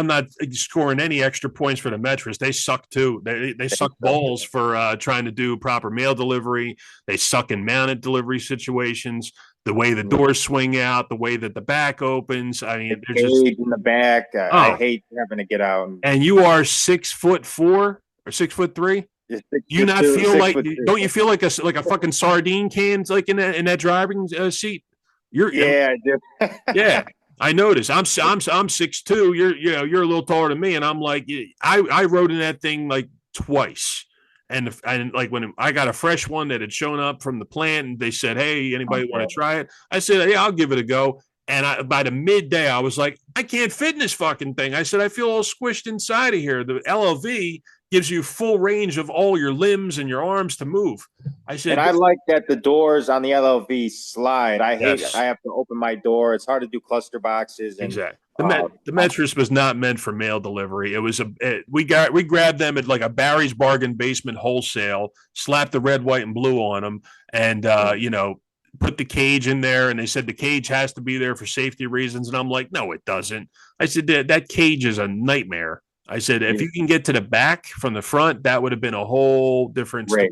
not scoring any extra points for the mattress. They suck too. They suck balls for trying to do proper mail delivery. They suck in mounted delivery situations. The way the doors swing out, the way that the back opens. I mean, they're just in the back. I hate having to get out. And you are 6'4" or 6'3"? You not feel like? Don't you feel like a fucking sardine can, like in that driving seat? I do. Yeah, I noticed. I'm 6'2". You're a little taller than me, and I'm like, I rode in that thing like twice. And like when I got a fresh one that had shown up from the plant, and they said, "Hey, anybody want to try it?" I said, "Yeah, I'll give it a go." And by the midday, I was like, "I can't fit in this fucking thing." I said, "I feel all squished inside of here." The LLV gives you full range of all your limbs and your arms to move. I said, and I like that the doors on the LLV slide. I have to open my door. It's hard to do cluster boxes. And, exactly. The mattress was not meant for mail delivery. It was we grabbed them at like a Barry's Bargain Basement wholesale, slapped the red, white, and blue on them, and you know, put the cage in there. And they said the cage has to be there for safety reasons. And I'm like, no, it doesn't. I said that cage is a nightmare. I said if you can get to the back from the front, that would have been a whole different story.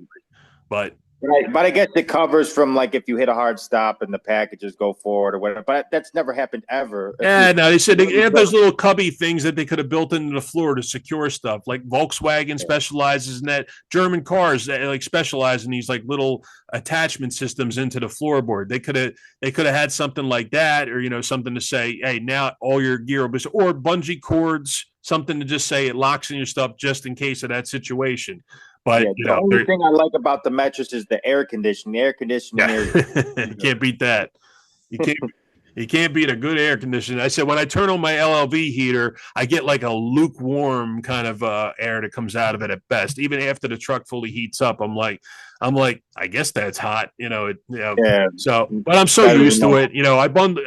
But I guess it covers from like if you hit a hard stop and the packages go forward or whatever. But that's never happened ever. Yeah, no, they said they have those little cubby things that they could have built into the floor to secure stuff. Like Volkswagen specializes in that. German cars like specialize in these like little attachment systems into the floorboard. They could have had something like that, or you know, something to say, hey, now all your gear will be, or bungee cords, something to just say it locks in your stuff just in case of that situation. But the only thing I like about the mattress is the air conditioning. The air conditioning you can't beat that. You You can't beat a good air conditioner. I said when I turn on my LLV heater, I get like a lukewarm kind of air that comes out of it at best. Even after the truck fully heats up, I'm like, I guess that's hot, Yeah, So, but I'm so better than used to most. it.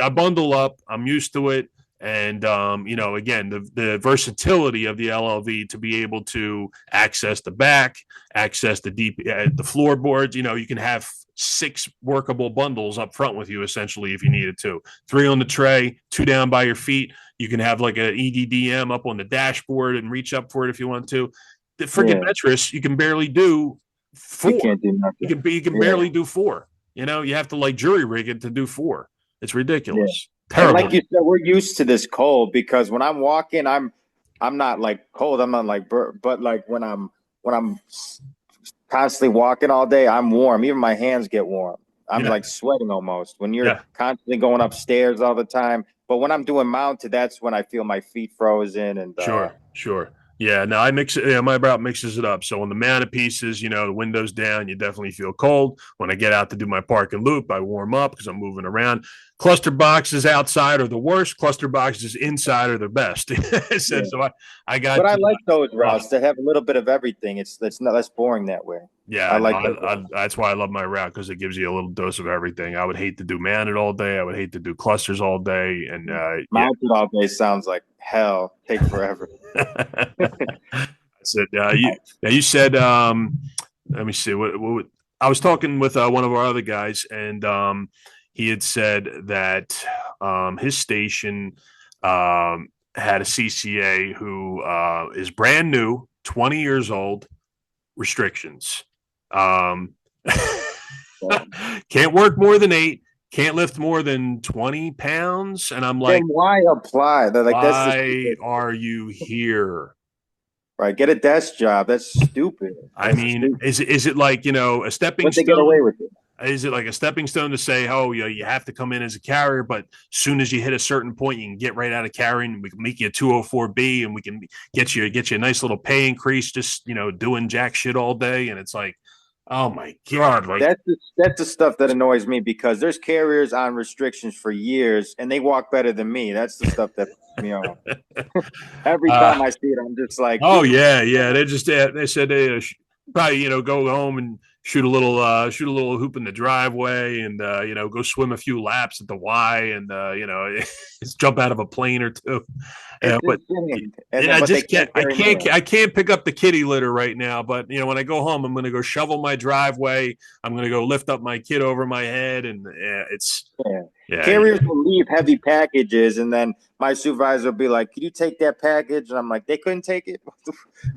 I bundle up. I'm used to it. And again, the versatility of the LLV to be able to access the back, access the floorboards. You can have 6 workable bundles up front with you essentially if you needed to. 3 on the tray, 2 down by your feet. You can have like an EDDM up on the dashboard and reach up for it if you want to. The friggin' Yeah, Metris, you can barely do you 4. can't do You nothing. can you can Yeah, barely do 4. You have to like jury rig it to do 4. It's yeah. ridiculous. And Terrible. like you said, we're used to this cold because when I'm walking, I'm not like cold. I'm not like but like when I'm constantly walking all day, I'm warm. Even my hands get warm. I'm Yeah. like sweating almost when you're Yeah. constantly going upstairs all the time. But when I'm doing mounted, that's when I feel my feet frozen and Sure. Sure. Yeah, no, I mix it. Yeah, my route mixes it up. So on the mounted pieces, the windows down, you definitely feel cold. When I get out to do my park and loop, I warm up because I'm moving around. Cluster boxes outside are the worst. Cluster boxes inside are the best. yeah. So I But got I like those uh, routes to have a little bit of everything. It's not less boring that way. I yeah, no, like those routes. that's why I love my route because it gives you a little dose of everything. I would hate to do mounted all day. I would hate to do clusters all day, and yeah. Mounted all day sounds like hell. Take forever. I said, you said, let me see what I was talking with one of our other guys, and he had said that his station had a CCA who is brand new, 20 years old, restrictions. Um, can't work more than 8, can't lift more than 20 pounds. And I'm Then like, why apply? They're like, that's just why are you here? right. Get a desk job. That's stupid. I That's mean, stupid. is it like, a stepping But they get away stone? with it. Is it like a stepping stone to say, oh, you have to come in as a carrier, but as soon as you hit a certain point, you can get right out of carrying. We can make you a 204B, and we can get you a nice little pay increase, just doing jack shit all day. And it's like, oh my god, like That's the stuff that annoys me because there's carriers on restrictions for years and they walk better than me. That's the stuff that pisses me off. Every uh, time I see it, I'm just like, oh dude, yeah, yeah. They said they probably go home and shoot a little hoop in the driveway, and go swim a few laps at the Y, and jump out of a plane or two. it's But insane. And yeah, then, I but they just can't. can't I carry can't. mail. I can't pick up the kitty litter right now. But when I go home, I'm going to go shovel my driveway. I'm going to go lift up my kid over my head, and it's Yeah. yeah. Carriers will leave heavy packages, and then my supervisor will be like, "Can you take that package?" And I'm like, "They couldn't take it."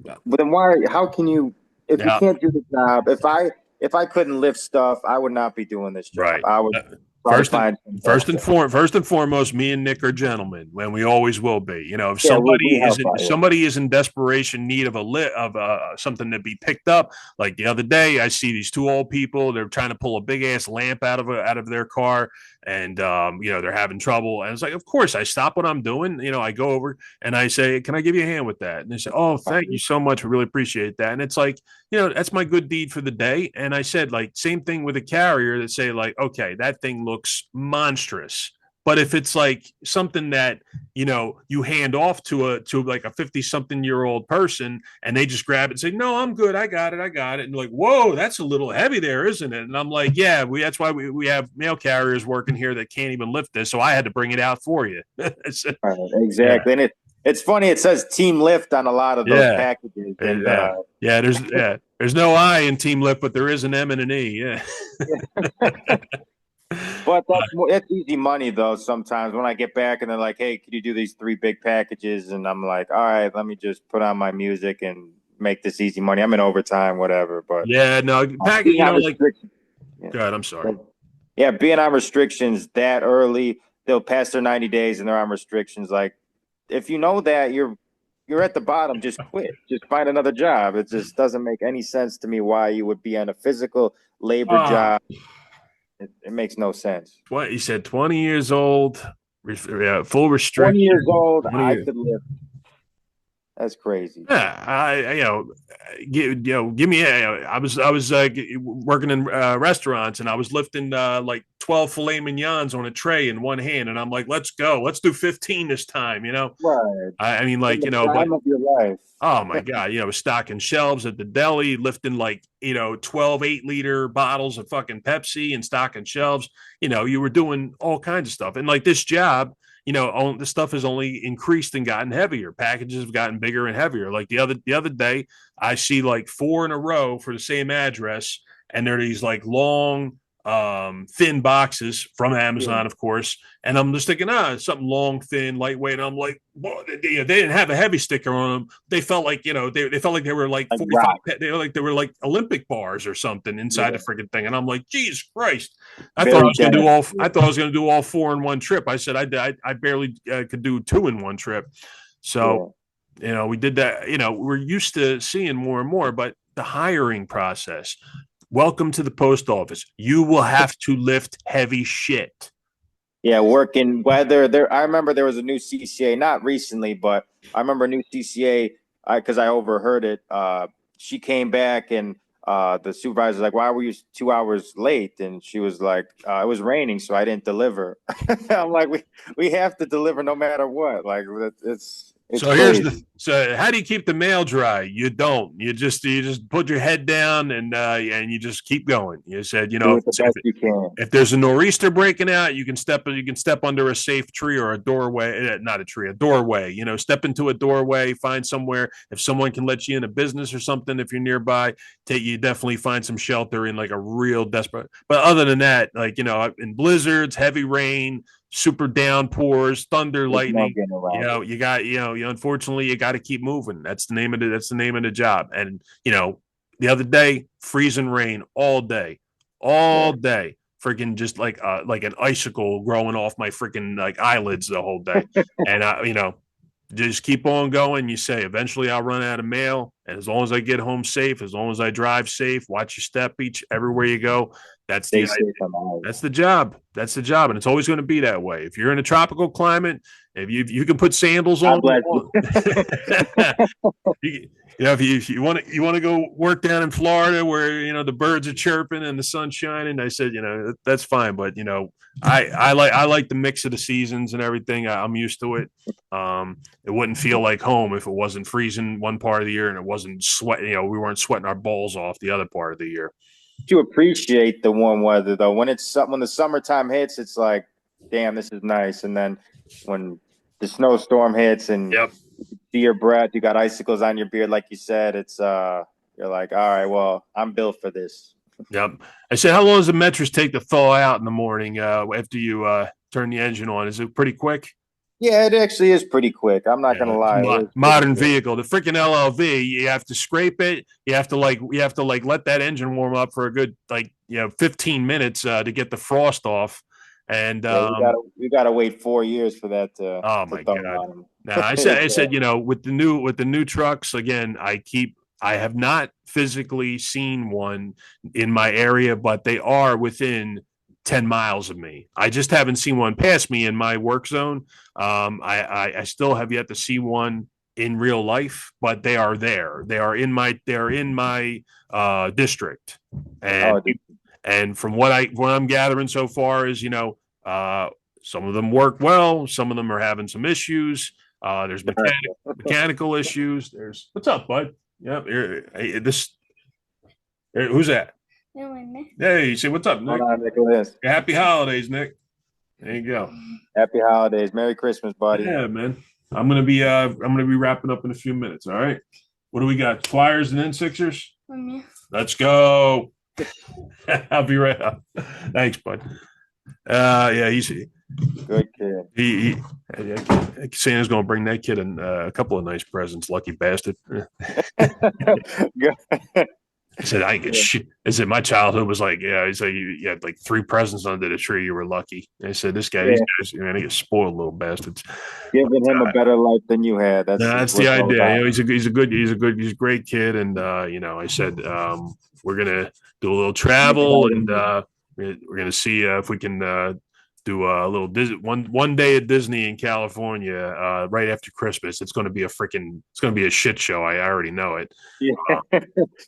But then why? How can you? If you Yeah, can't do the job, if I couldn't lift stuff, I would not be doing this job. right. I would Uh, try to First and find something else. first and foremost, me and Nick are gentlemen, and we always will be. If Yeah, we help out. Yeah. somebody is in desperation need of something to be picked up, like the other day, I see these 2 old people. They're trying to pull a big ass lamp out of their car, and they're having trouble. And it's like, of course, I stop what I'm doing. I go over and I say, "Can I give you a hand with that?" And they say, "Oh, thank you so much. We really appreciate that." And it's like, that's my good deed for the day. And I said, like, same thing with a carrier that say, like, okay, that thing looks monstrous. But if it's like something that, you hand off to like a 50-something-year-old person and they just grab it and say, "No, I'm good. I got it. I got it." And like, "Whoa, that's a little heavy there, isn't it?" And I'm like, "Yeah, that's why we have mail carriers working here that can't even lift this. So I had to bring it out for you." Right, Yeah. exactly. And it's funny. It says Team Lift on a lot of those Yeah. packages, and Yeah. Yeah. There's no I in Team Lift, but there is an M and an E. Yeah. but that's easy money though. Sometimes when I get back and they're like, "Hey, could you do these 3 big packages?" And I'm like, "All right, let me just put on my music and make this easy money. I'm in overtime, whatever." But Yeah. No, packet, being on like, restrictions, yeah. God, I'm sorry. Yeah, being on restrictions that early, they'll pass their 90 days and they're on restrictions. Like, if you know that you're at the bottom, just quit. Just find another job. It just doesn't make any sense to me why you would be on a physical labor Oh, job. It makes no sense. what he said, 20 years old, full 20 restriction. years old, 20 I years. could live. That's crazy. Yeah, give me. I was working in restaurants, and I was lifting like 12 filet mignons on a tray in one hand, and I'm like, let's go, let's do 15 this time. Right. I mean, In like the but prime of your life. oh my god, stocking shelves at the deli, lifting like 12 8-liter bottles of fucking Pepsi and stocking shelves. You were doing all kinds of stuff, and like this job, the stuff has only increased and gotten heavier. Packages have gotten bigger and heavier. Like the other day, I see like four in a row for the same address, and they're these like long, thin boxes from Yeah. Amazon, of course. And I'm just thinking, something long, thin, lightweight. And I'm like, well, they didn't have a heavy sticker on them. They felt like, they felt like they were like Like 45. rock. They were like Olympic bars or something inside Yeah. the freaking thing. And I'm like, Jesus Christ! I thought I Very was going to do dense. all. I thought I was going to do all four in one trip. I said I barely could do two in one trip. So Yeah. we did that. We're used to seeing more and more, but the hiring process. Welcome to the post office. You will have to lift heavy shit. Yeah, working whether there. I remember there was a new CCA, not recently, but I remember a new CCA because I overheard it. She came back and the supervisor's like, "Why were you 2 hours late?" And she was like, "It was raining, so I didn't deliver." I'm like, "We have to deliver no matter what." Like it's crazy. So how do you keep the mail dry? You don't. You just put your head down and you just keep going. You said, Do it the best you can. if there's a nor'easter breaking out, you can step under a safe tree or a doorway, not a tree, a doorway. Step into a doorway, find somewhere. If someone can let you in a business or something, if you're nearby, you definitely find some shelter in like a real desperate. But other than that, like in blizzards, heavy rain, super downpours, thunder, There's no lightning, getting around it. you got unfortunately you got to keep moving. That's the name of the job. And the other day, freezing rain all day, Yeah. all day, freaking just like an icicle growing off my freaking like eyelids the whole day. And just keep on going. You say eventually I'll run out of mail, and as long as I get home safe, as long as I drive safe, watch your step each everywhere you go. That's Stay the safe on the highway. that's the job. That's the job, and it's always going to be that way. If you're in a tropical climate, if you can put sandals God on, bless you. if you want to go work down in Florida where the birds are chirping and the sun's shining, I said that's fine. But I like the mix of the seasons and everything. I'm used to it. It wouldn't feel like home if it wasn't freezing one part of the year and it wasn't sweating. We weren't sweating our balls off the other part of the year. You appreciate the warm weather though. When the summertime hits, it's like, damn, this is nice. And then when the snowstorm hits and Yep. you see your breath, you got icicles on your beard, like you said, it's you're like, all right, well, I'm built for this. Yep. I said, how long does the mattress take to thaw out in the morning after you turn the engine on? Is it pretty quick? Yeah, it actually is pretty quick. I'm not Yeah, gonna it's lie, it is pretty modern quick. vehicle. The freaking LLV, you have to scrape it. You have to let that engine warm up for a good 15 minutes to get the frost off. And Yeah, you gotta wait 4 years for that oh to my thaw god. out. Now I said, with the new trucks again, I have not physically seen one in my area, but they are within 10 miles of me. I just haven't seen one pass me in my work zone. I still have yet to see one in real life, but they are there. They are in my district. And Oh, dude, from what I'm gathering so far is, uh, some of them work well, some of them are having some issues. There's mechanical issues. There's what's up, bud? Yep. Who's that? Mailman Nick. Hey, you say what's up, hold Nick? on, Nicholas. Happy holidays, Nick. There you go. Happy holidays. Merry Christmas, buddy. Yeah, man. I'm gonna be wrapping up in a few minutes. All right. What do we got? Flyers and then Sixers? Yeah. Let's go. I'll be right up. Thanks, bud. Yeah, he's Good kid. he Santa's gonna bring that kid a couple of nice presents. Lucky bastard. Good. I said, I get shit. I said, my childhood was like, yeah. He said, you had like 3 presents under the tree. You were lucky. And I said, these Yeah. guys, man, they get spoiled little bastards. Giving him a better life than you had. That's That's what the it's all idea. about. He's a great kid. And, I said, we're going to do a little travel and we're going to see if we can do a little Disney one day at Disney in California right after Christmas. It's going to be it's going to be a shit show. I already know it. Yeah.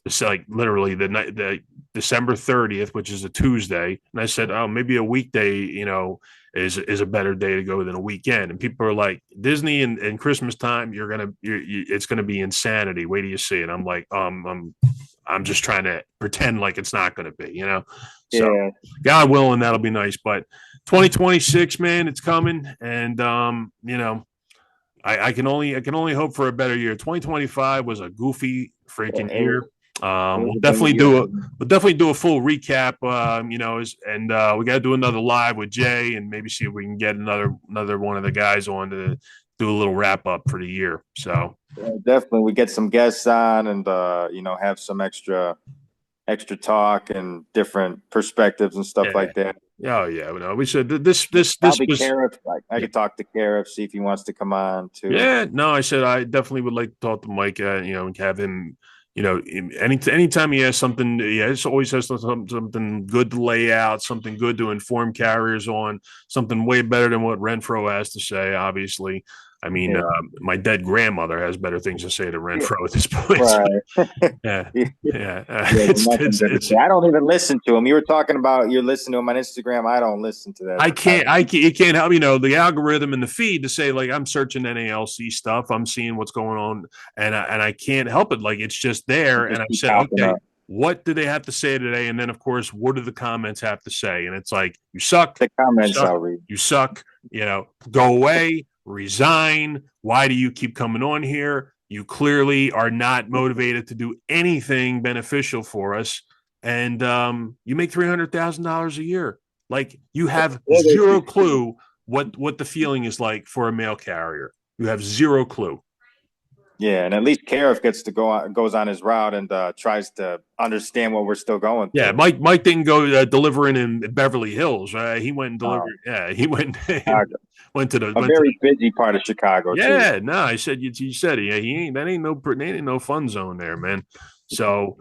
It's like literally the December 30th, which is a Tuesday, and I said, oh, maybe a weekday, is a better day to go than a weekend. And people are like, Disney and Christmas time, it's gonna be insanity. Wait till you see it. I'm like, I'm just trying to pretend like it's not going to be. So Yeah. God willing, that'll be nice. But 2026, man, it's coming, and I can only hope for a better year. 2025 was a goofy freaking year. We'll definitely do a full recap. We got to do another live with Jay, and maybe see if we can get another one of the guys on to do a little wrap up for the year. So Yeah, definitely, we get some guests on, and have some extra talk and different perspectives and stuff like that. Oh yeah, no, we said this was Carif. I could talk to Carif, see if he wants to come on too. Yeah, no, I said I definitely would like to talk to Mike, and have him, anytime he has something, he always has something good to lay out, something good to inform carriers on, something way better than what Renfro has to say. Obviously, I mean, Yeah. My dead grandmother has better things to say to Renfro at this point. Right. Yeah, yeah. I don't even listen to him. You were talking about you're listening to him on Instagram. I don't listen to that. It can't help, the algorithm in the feed to say, like, I'm searching NALC stuff. I'm seeing what's going on, and I can't help it. Like, it's just there. And I said, okay, what do they have to say today? And then, of course, what do the comments have to say? And it's like, you suck. The comments I'll read. You suck. Go away, resign. Why do you keep coming on here? You clearly are not motivated to do anything beneficial for us. And you make $300,000 a year. Like, you have zero clue what the feeling is like for a mail carrier. You have zero clue. Yeah, and at least Carif goes on his route and tries to understand what we're still going through. Yeah, Mike didn't go delivering in Beverly Hills, right? He went and delivered. Yeah, he went went to the very busy part of Chicago. Yeah, too. No, I said you said it. Yeah, ain't no fun zone there, man. So,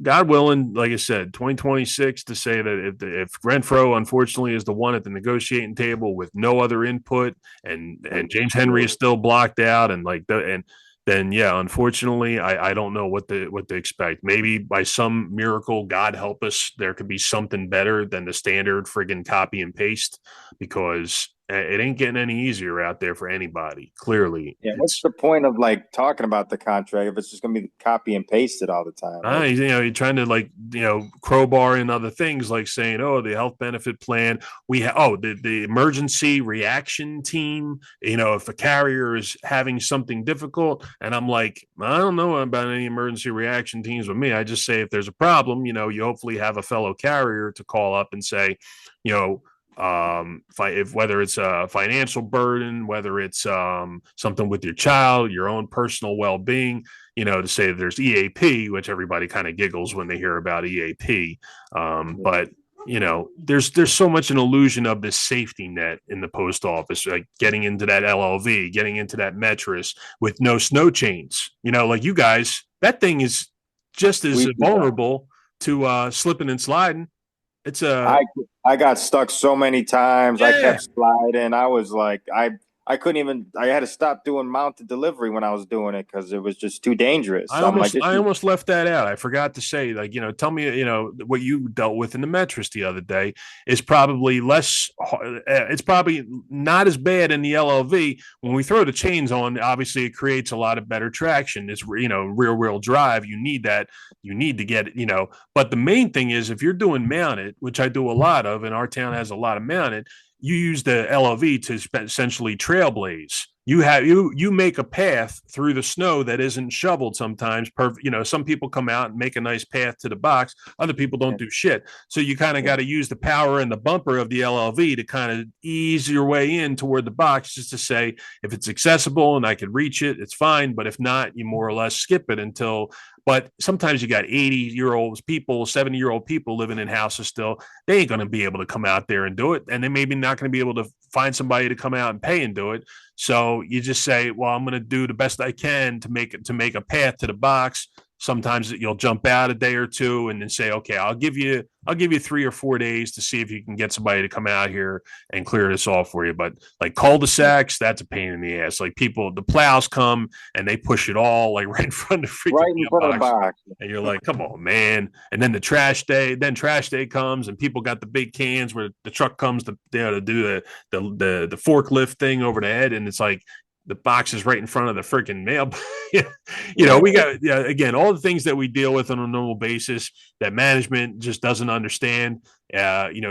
God willing, like I said, 2026 to say that if Renfro, unfortunately, is the one at the negotiating table with no other input, and James Henry is still blocked out, and then yeah, unfortunately, I don't know what to expect. Maybe by some miracle, God help us, there could be something better than the standard friggin' copy and paste, because it ain't getting any easier out there for anybody. Clearly, yeah. What's the point of talking about the contract if it's just going to be copy and pasted all the time? You're trying to crowbar in other things, like saying, oh, the health benefit plan. We have the emergency reaction team. If a carrier is having something difficult, and I'm like, I don't know about any emergency reaction teams with me. I just say if there's a problem, you hopefully have a fellow carrier to call up and say, if whether it's a financial burden, whether it's something with your child, your own personal well-being, to say there's EAP, which everybody kind of giggles when they hear about EAP. But there's so much an illusion of this safety net in the post office, like getting into that LLV, getting into that Metris with no snow chains. Like you guys, that thing is just as vulnerable to slipping and sliding. It's I got stuck so many times. Yeah. I kept sliding. I was like, I couldn't even. I had to stop doing mounted delivery when I was doing it because it was just too dangerous. I almost left that out. I forgot to say, tell me, what you dealt with in the Metris the other day is probably less. It's probably not as bad in the LLV. When we throw the chains on, obviously it creates a lot of better traction. It's rear wheel drive. You need that. You need to get But the main thing is, if you're doing mounted, which I do a lot of, and our town has a lot of mounted, you use the LLV to essentially trailblaze. You make a path through the snow that isn't shoveled sometimes. Some people come out and make a nice path to the box. Other people don't do shit. So you kind of got to use the power and the bumper of the LLV to kind of ease your way in toward the box, just to say, if it's accessible and I can reach it, it's fine. But if not, you more or less skip it until. But sometimes you got 80-year-old people, 70-year-old people living in houses still. They ain't going to be able to come out there and do it. And they maybe not going to be able to find somebody to come out and pay and do it. So you just say, well, I'm going to do the best I can to make a path to the box. Sometimes you'll jump out a day or two and then say, okay, I'll give you 3 or 4 days to see if you can get somebody to come out here and clear this off for you. But like cul-de-sacs, that's a pain in the ass. Like the plows come and they push it all like right in front of the freaking Right in front of the mailbox. box. And you're like, come on, man. And then trash day comes and people got the big cans where the truck comes to do the forklift thing over the head. And it's like, the box is right in front of the freaking mail. We got, again, all the things that we deal with on a normal basis that management just doesn't understand,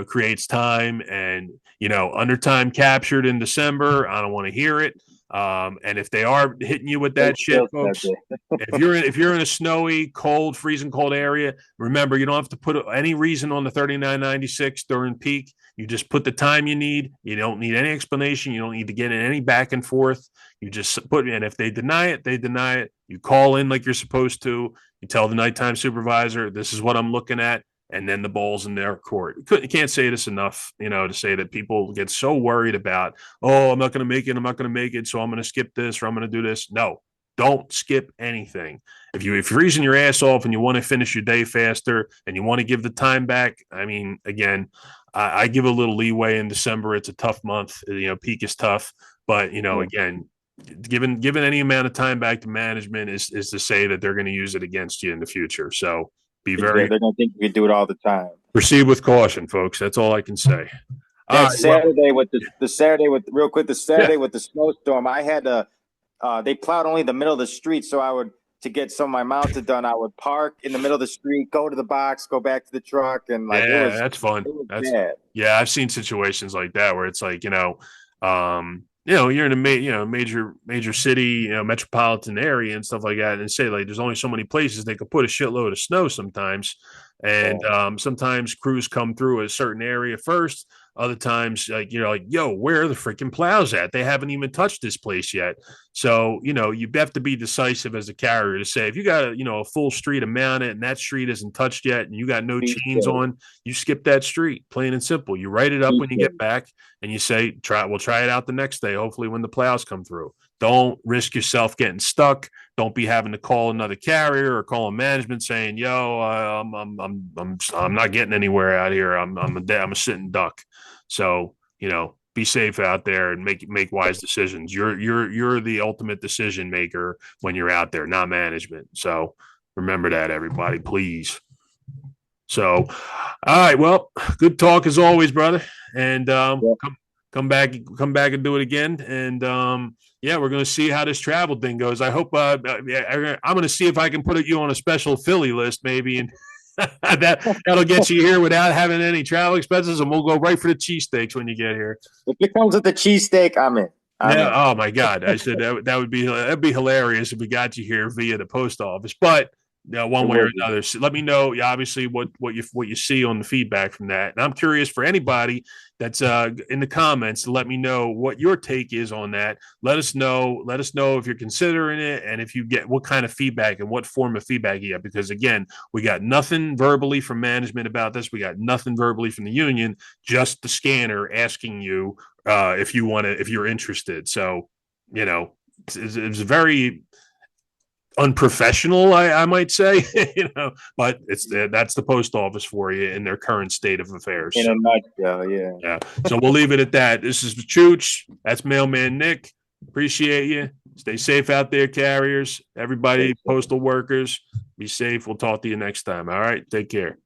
creates time and, under time captured in December. I don't want to hear it. And if they are hitting you with that shit, folks, if you're in a snowy, cold, freezing cold area, remember, you don't have to put any reason on the 3996 during peak. You just put the time you need. You don't need any explanation. You don't need to get in any back and forth. You just put in. If they deny it, they deny it. You call in like you're supposed to. You tell the nighttime supervisor, this is what I'm looking at. And then the ball's in their court. You can't say this enough, to say that people get so worried about, oh, I'm not going to make it. I'm not going to make it. So I'm going to skip this or I'm going to do this. No, don't skip anything. If you're freezing your ass off and you want to finish your day faster and you want to give the time back, I mean, again, I give a little leeway in December. It's a tough month. Peak is tough. But, again, given any amount of time back to management is to say that they're going to use it against you in the future. So they're going to think you can do it all the time. Proceed with caution, folks. That's all I can say. That Saturday with the Saturday with the snowstorm, I had they plowed only the middle of the street. So I would, to get some of my mounted done, I would park in the middle of the street, go to the box, go back to the truck, and that's fun. Bad. Yeah, I've seen situations like that where it's like, you're in a major city, metropolitan area and stuff like that, and say like there's only so many places they could put a shitload of snow sometimes, and sometimes crews come through a certain area first. Other times, like you're like, yo, where are the freaking plows at? They haven't even touched this place yet. So, you have to be decisive as a carrier to say, if you got a full street of mounted and that street isn't touched yet and you got no chains on, you skip that street, plain and simple. You write it up when you get back and you say, we'll try it out the next day, hopefully when the plows come through. Don't risk yourself getting stuck. Don't be having to call another carrier or call a management saying, yo, I'm not getting anywhere out here. I'm a sitting duck. So, be safe out there and make wise decisions. You're the ultimate decision maker when you're out there, not management. So remember that, everybody, please. So, all right. Well, good talk as always, brother. And come back and do it again. And we're going to see how this travel thing goes. I hope I'm going to see if I can put you on a special Philly list, maybe, and that'll get you here without having any travel expenses, and we'll go right for the cheesesteaks when you get here. If it comes with the cheesesteak, I'm in. Oh my God! I said that'd be hilarious if we got you here via the post office, but. One way or another. So let me know, obviously, what you see on the feedback from that. And I'm curious for anybody that's in the comments to let me know what your take is on that. Let us know if you're considering it and if you get what kind of feedback and what form of feedback you get. Because again, we got nothing verbally from management about this. We got nothing verbally from the union. Just the scanner asking you if you're interested. So it's very unprofessional, I might say, but that's the post office for you in their current state of affairs. In a nutshell, yeah. Yeah. So we'll leave it at that. This is Chooch. That's Mailman Nick. Appreciate you. Stay safe out there, carriers. Everybody, postal workers, be safe. We'll talk to you next time. All right. Take care.